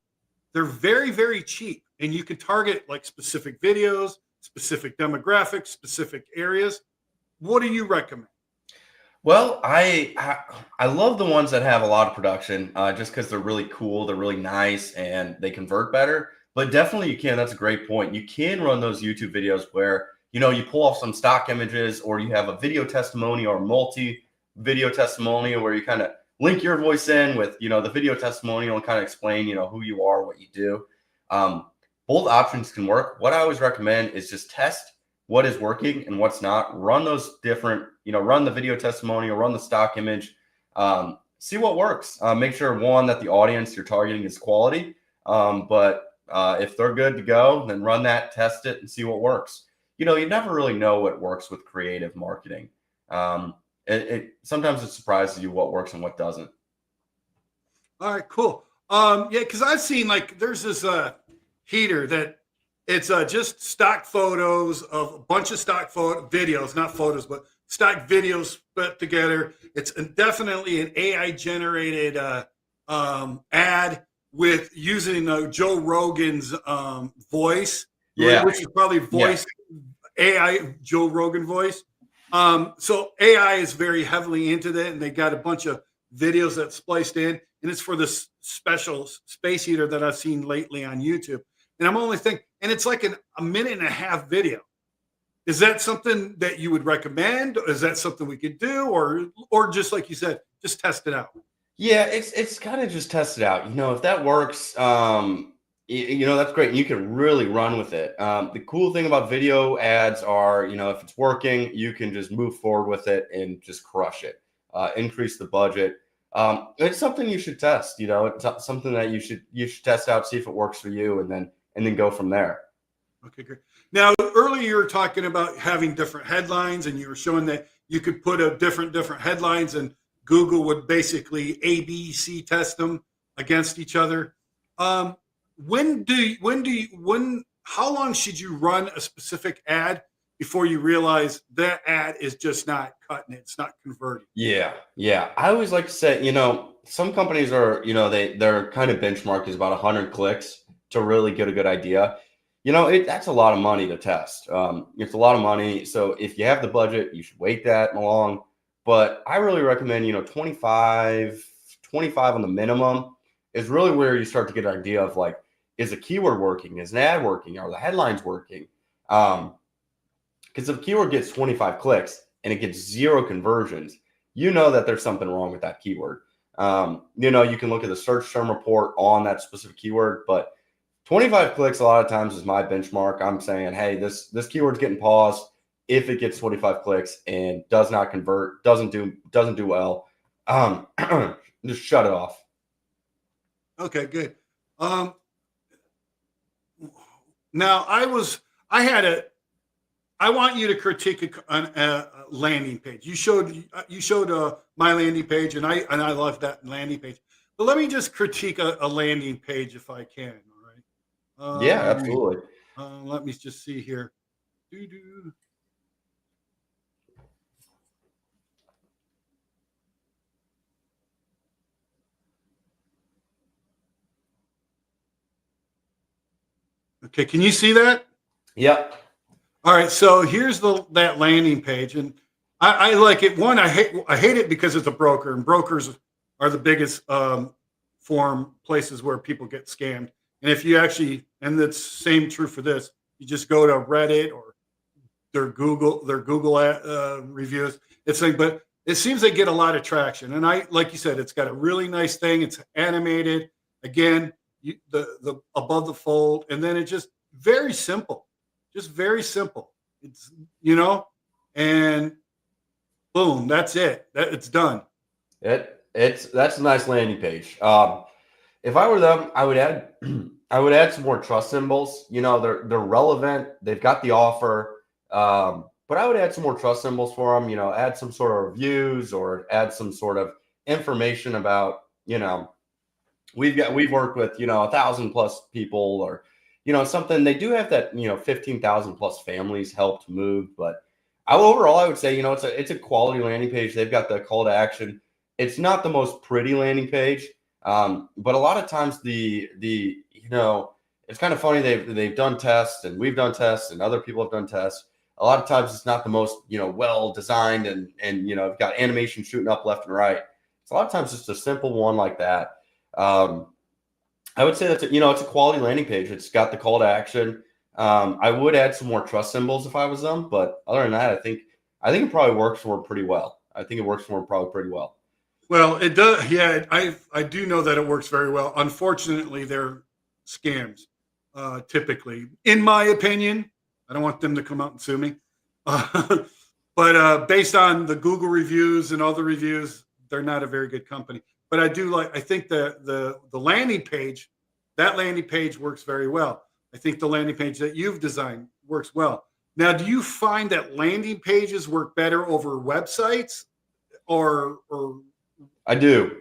they're very, very cheap. And you can target like specific videos, specific demographics, specific areas. What do you recommend? Well, I love the ones that have a lot of production, just because they're really cool, they're really nice, and they convert better. But definitely, you can. That's a great point. You can run those YouTube videos where you pull off some stock images, or you have a video testimonial or multi-video testimonial where you kind of link your voice in with the video testimonial and kind of explain who you are, what you do. Both options can work. What I always recommend is just test what is working and what's not. Run those different, run the video testimonial, run the stock image, see what works. Make sure, one, that the audience you're targeting is quality. But if they're good to go, then run that, test it, and see what works. You never really know what works with creative marketing. Sometimes it surprises you what works and what doesn't. All right, cool. Yeah, because I've seen there's this heater that it's just stock photos of a bunch of stock videos, not photos, but stock videos put together. It's definitely an AI generated ad with using Joe Rogan's voice, Yeah. which is probably AI Joe Rogan voice. So AI is very heavily into that, and they got a bunch of videos that spliced in, and it's for this special space heater that I've seen lately on YouTube. And I'm only thinking, and it's like a minute and a half video. Is that something that you would recommend? Is that something we could do, or just like you said, just test it out? Yeah, it's kind of just test it out. If that works, that's great. You can really run with it. The cool thing about video ads are, if it's working, you can just move forward with it and just crush it. Increase the budget. It's something you should test. It's something that you should test out, see if it works for you, and then go from there. Okay, great. Now, earlier you were talking about having different headlines, and you were showing that you could put a different headlines, and Google would basically A, B, C test them against each other. How long should you run a specific ad before you realize that ad is just not cutting it? It's not converting. Yeah. I always like to say, some companies are, their kind of benchmark is about 100 clicks to really get a good idea. That's a lot of money to test. It's a lot of money. So if you have the budget, you should wait that long. But I really recommend, 25 on the minimum is really where you start to get an idea of is a keyword working? Is an ad working? Are the headlines working? Because if a keyword gets 25 clicks and it gets 0 conversions, that there's something wrong with that keyword. You can look at the search term report on that specific keyword, but 25 clicks a lot of times is my benchmark. I'm saying, hey, this keyword's getting paused. If it gets 25 clicks and does not convert, doesn't do well, just shut it off. Okay, good. Now I want you to critique a landing page. You showed my landing page, and I love that landing page. But let me just critique a landing page if I can. All right. Yeah, absolutely. Let me just see here. Okay, can you see that? Yep. All right, so here's that landing page, and I like it. One, I hate it because it's a broker, and brokers are the biggest form places where people get scammed. And if you actually, and that's same true for this, you just go to Reddit or their Google reviews. But it seems they get a lot of traction, and like you said, it's got a really nice thing. It's animated. Again, the above the fold, and then it's just very simple. Just very simple. It's, you know, and boom, that's it. It's done. That's a nice landing page. If I were them, I would add I would add some more trust symbols. You know, they're relevant. They've got the offer, but I would add some more trust symbols for them. You know, add some sort of reviews or add some sort of information about, you know, we've worked with, you know, 1,000+ people, or, you know, something. They do have that, you know, 15,000+ families helped move, but overall I would say, you know, it's a quality landing page. They've got the call to action. It's not the most pretty landing page, but a lot of times you know, it's kind of funny. They've done tests, and we've done tests, and other people have done tests. A lot of times it's not the most, you know, well designed, and you know, you've got animation shooting up left and right. It's a lot of times just a simple one like that. I would say that's you know, it's a quality landing page. It's got the call to action. I would add some more trust symbols if I was them, but other than that, I think it probably works for them pretty well. I think it works for them probably pretty well. Well, it does. Yeah, I do know that it works very well. Unfortunately, they're scams, typically, in my opinion. I don't want them to come out and sue me. But based on the Google reviews and other reviews, they're not a very good company. But I think the landing page, that landing page works very well. I think the landing page that you've designed works well. Now, do you find that landing pages work better over websites, or I do.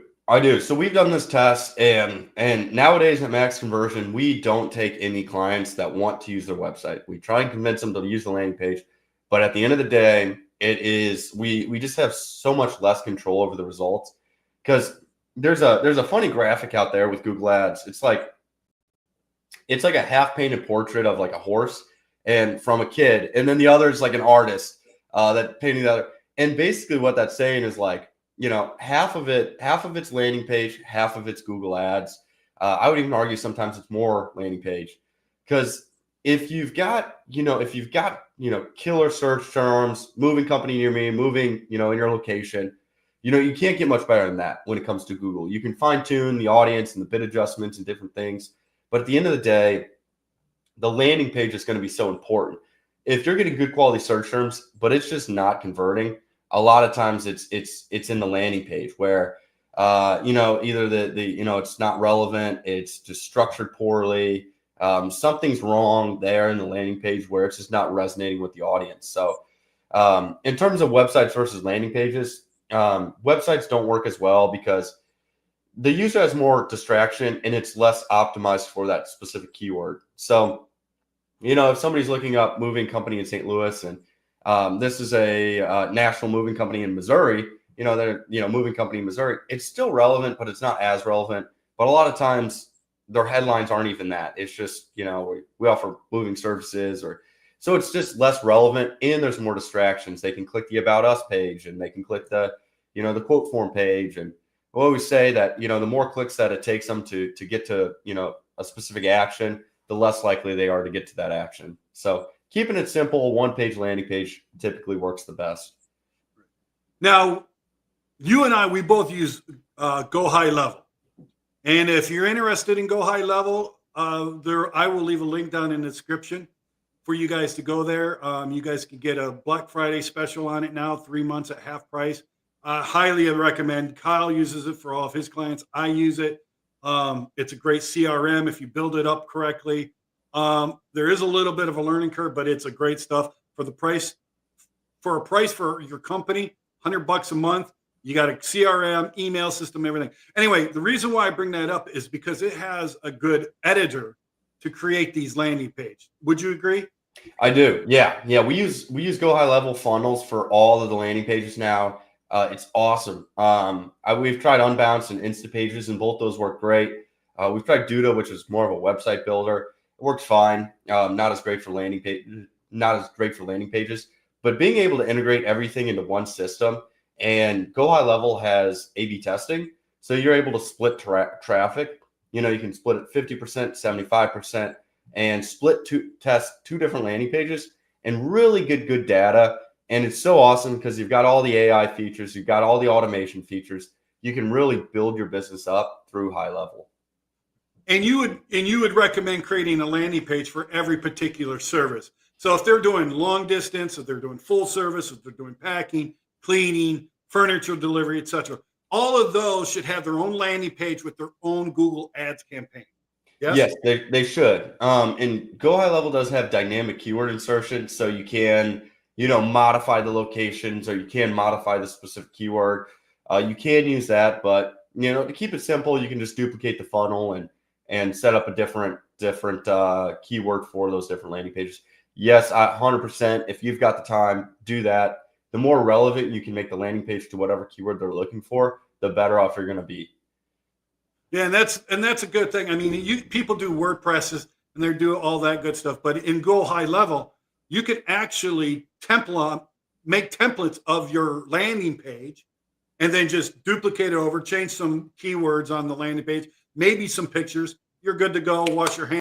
So we've done this test, and nowadays at Max Conversion, we don't take any clients that want to use their website. We try and convince them to use the landing page, but at the end of the day, we just have so much less control over the results, because there's a funny graphic out there with Google Ads. It's like a half painted portrait of like a horse and from a kid, and then the other is like an artist that painting the other. And basically what that's saying is, like, you know, half of it's landing page, half of it's Google Ads. I would even argue sometimes it's more landing page, because if you've got killer search terms, moving company near me, moving, you know, in your location, you know, you can't get much better than that when it comes to Google. You can fine tune the audience and the bid adjustments and different things, but at the end of the day, the landing page is going to be so important. If you're getting good quality search terms, but it's just not converting, a lot of times it's in the landing page where, you know, either the you know, it's not relevant, it's just structured poorly. Something's wrong there in the landing page where it's just not resonating with the audience. So in terms of websites versus landing pages, websites don't work as well because the user has more distraction and it's less optimized for that specific keyword. So, you know, if somebody's looking up moving company in St. Louis, and this is a national moving company in Missouri, you know, they're, you know, moving company in Missouri, it's still relevant, but it's not as relevant. But a lot of times their headlines aren't even that. It's just, you know, we offer moving services, or so it's just less relevant, and there's more distractions. They can click the About Us page, and they can click the, you know, the quote form page. And we always say that, you know, the more clicks that it takes them to get to, you know, a specific action, the less likely they are to get to that action. So keeping it simple, one-page landing page typically works the best. Now, you and I, we both use Go High Level. And if you're interested in Go High Level, I will leave a link down in the description for you guys to go there. You guys can get a Black Friday special on it now, 3 months at half price. Highly recommend. Kyle uses it for all of his clients. I use it. It's a great CRM if you build it up correctly. There is a little bit of a learning curve, but it's a great stuff for the price. For a price for your company, $100 a month. You got a CRM, email system, everything. Anyway, the reason why I bring that up is because it has a good editor to create these landing pages. Would you agree? I do. Yeah. We use Go High Level funnels for all of the landing pages now. It's awesome. We've tried Unbounce and Instapages, and both those work great. We've tried Duda, which is more of a website builder. It works fine. Not as great for landing pages, but being able to integrate everything into one system. And Go High Level has A/B testing, so you're able to split traffic. You know, you can split it 50%, 75%, and test two different landing pages, and really get good data. And it's so awesome because you've got all the AI features, you've got all the automation features. You can really build your business up through High Level. And you would recommend creating a landing page for every particular service. So if they're doing long distance, if they're doing full service, if they're doing packing, cleaning, furniture delivery, etc., all of those should have their own landing page with their own Google Ads campaign. Yes. Yes, they should. And Go High Level does have dynamic keyword insertion, so you can, modify the locations or you can modify the specific keyword. You can use that, but to keep it simple, you can just duplicate the funnel and set up a different keyword for those different landing pages. Yes, 100%. If you've got the time, do that. The more relevant you can make the landing page to whatever keyword they're looking for, the better off you're going to be. Yeah, and that's a good thing. I mean, people do WordPresses and they do all that good stuff, but in Go High Level, you can actually make templates of your landing page, and then just duplicate it over, change some keywords on the landing page, maybe some pictures. You're good to go. Wash your hands,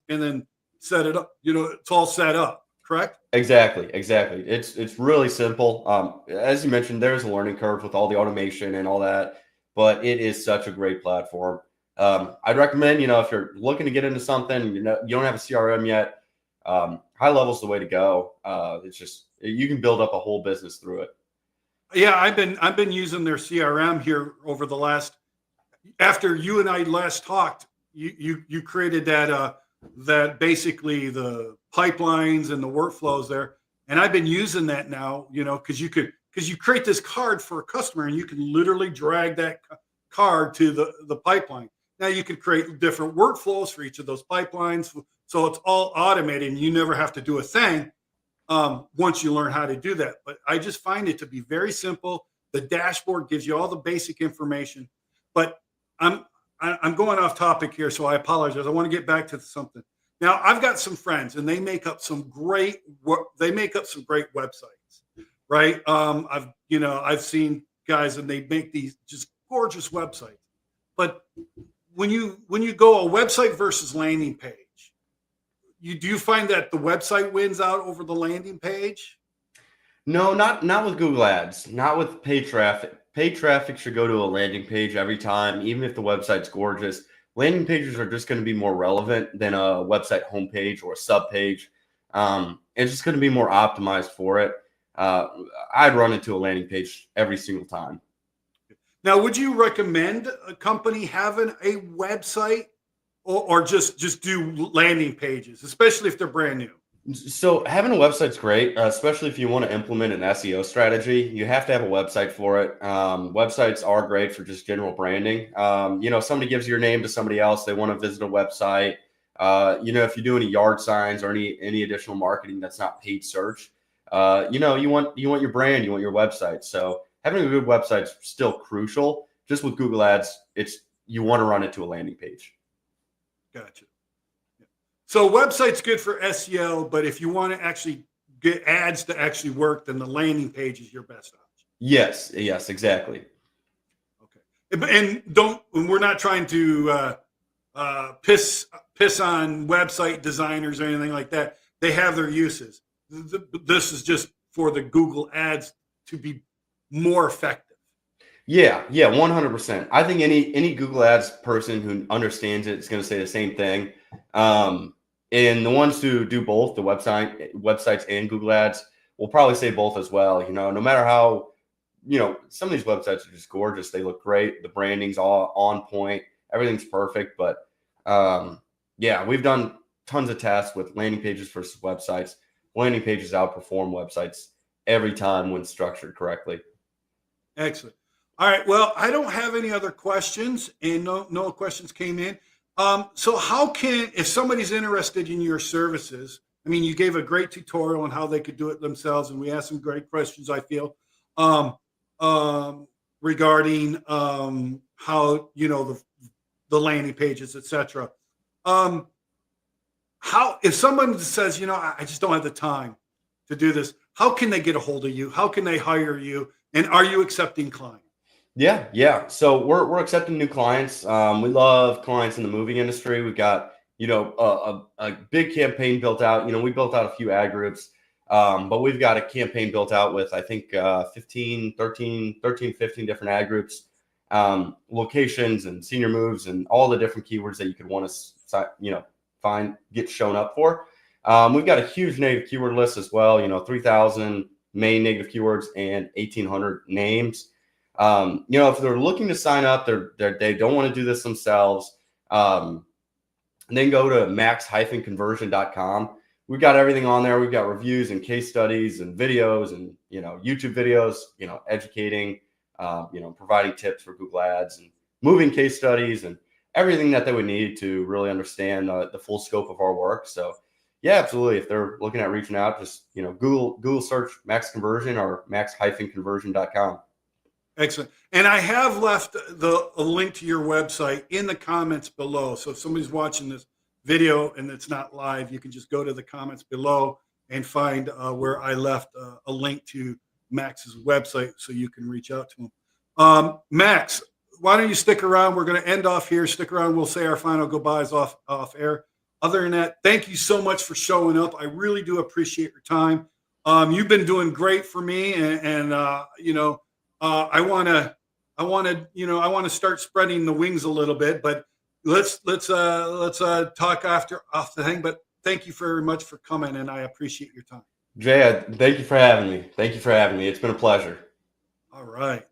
and then set it up. It's all set up. Correct? Exactly. It's really simple. As you mentioned, there's a learning curve with all the automation and all that, but it is such a great platform. I'd recommend, if you're looking to get into something, you don't have a CRM yet, High Level is the way to go. It's just, you can build up a whole business through it. Yeah, I've been using their CRM here over the last. After you and I last talked, you created that basically the pipelines and the workflows there, and I've been using that now. Because you create this card for a customer, and you can literally drag that card to the pipeline. Now you can create different workflows for each of those pipelines, so it's all automated, and you never have to do a thing. Once you learn how to do that. But I just find it to be very simple. The dashboard gives you all the basic information. But I'm going off topic here, so I apologize. I want to get back to something. Now, I've got some friends, and they make up some great websites, right? I've seen guys, and they make these just gorgeous websites. But when you go a website versus landing page, do you find that the website wins out over the landing page? No, not with Google Ads, not with paid traffic. Paid traffic should go to a landing page every time, even if the website's gorgeous. Landing pages are just going to be more relevant than a website homepage or a sub page. It's just going to be more optimized for it. I'd run into a landing page every single time. Now, would you recommend a company having a website or just do landing pages, especially if they're brand new? So having a website's great, especially if you want to implement an SEO strategy. You have to have a website for it. Websites are great for just general branding. Somebody gives your name to somebody else, they want to visit a website. If you do any yard signs or any additional marketing that's not paid search, you want your brand, you want your website. So having a good website is still crucial. Just with Google Ads, you want to run it to a landing page. Gotcha. So website's good for SEO, but if you want to actually get ads to actually work, then the landing page is your best option. Yes, exactly. Okay. And we're not trying to piss on website designers or anything like that. They have their uses. This is just for the Google Ads to be more effective. Yeah, 100%. I think any Google Ads person who understands it is going to say the same thing. And the ones who do both, the websites and Google Ads, will probably say both as well. No matter how, some of these websites are just gorgeous. They look great. The branding's all on point. Everything's perfect. But we've done tons of tests with landing pages versus websites. Landing pages outperform websites every time when structured correctly. Excellent. All right. Well, I don't have any other questions, and no questions came in. So if somebody's interested in your services, you gave a great tutorial on how they could do it themselves, and we asked some great questions, I feel, regarding how, the landing pages, etc. If someone says, I just don't have the time to do this, how can they get a hold of you? How can they hire you? And are you accepting clients? Yeah. So we're accepting new clients. We love clients in the moving industry. We've got, a big campaign built out. We built out a few ad groups, but we've got a campaign built out with, I think, 15 different ad groups, locations and senior moves and all the different keywords that you could want to, get shown up for. We've got a huge native keyword list as well. 3,000 main native keywords and 1,800 names. If they're looking to sign up, they don't want to do this themselves. Then go to max-conversion.com. We've got everything on there. We've got reviews and case studies and videos and, YouTube videos, educating, providing tips for Google Ads and moving case studies and everything that they would need to really understand the full scope of our work. So yeah, absolutely. If they're looking at reaching out, just, Google search Max Conversion or max-conversion.com. Excellent. And I have left a link to your website in the comments below. So if somebody's watching this video and it's not live, you can just go to the comments below and find where I left a link to Max's website so you can reach out to him. Max, why don't you stick around? We're going to end off here. Stick around. We'll say our final goodbyes off air. Other than that, thank you so much for showing up. I really do appreciate your time. You've been doing great for me, and I want to start spreading the wings a little bit, but let's talk off the thing. But thank you very much for coming, and I appreciate your time. Jay, thank you for having me. It's been a pleasure. All right.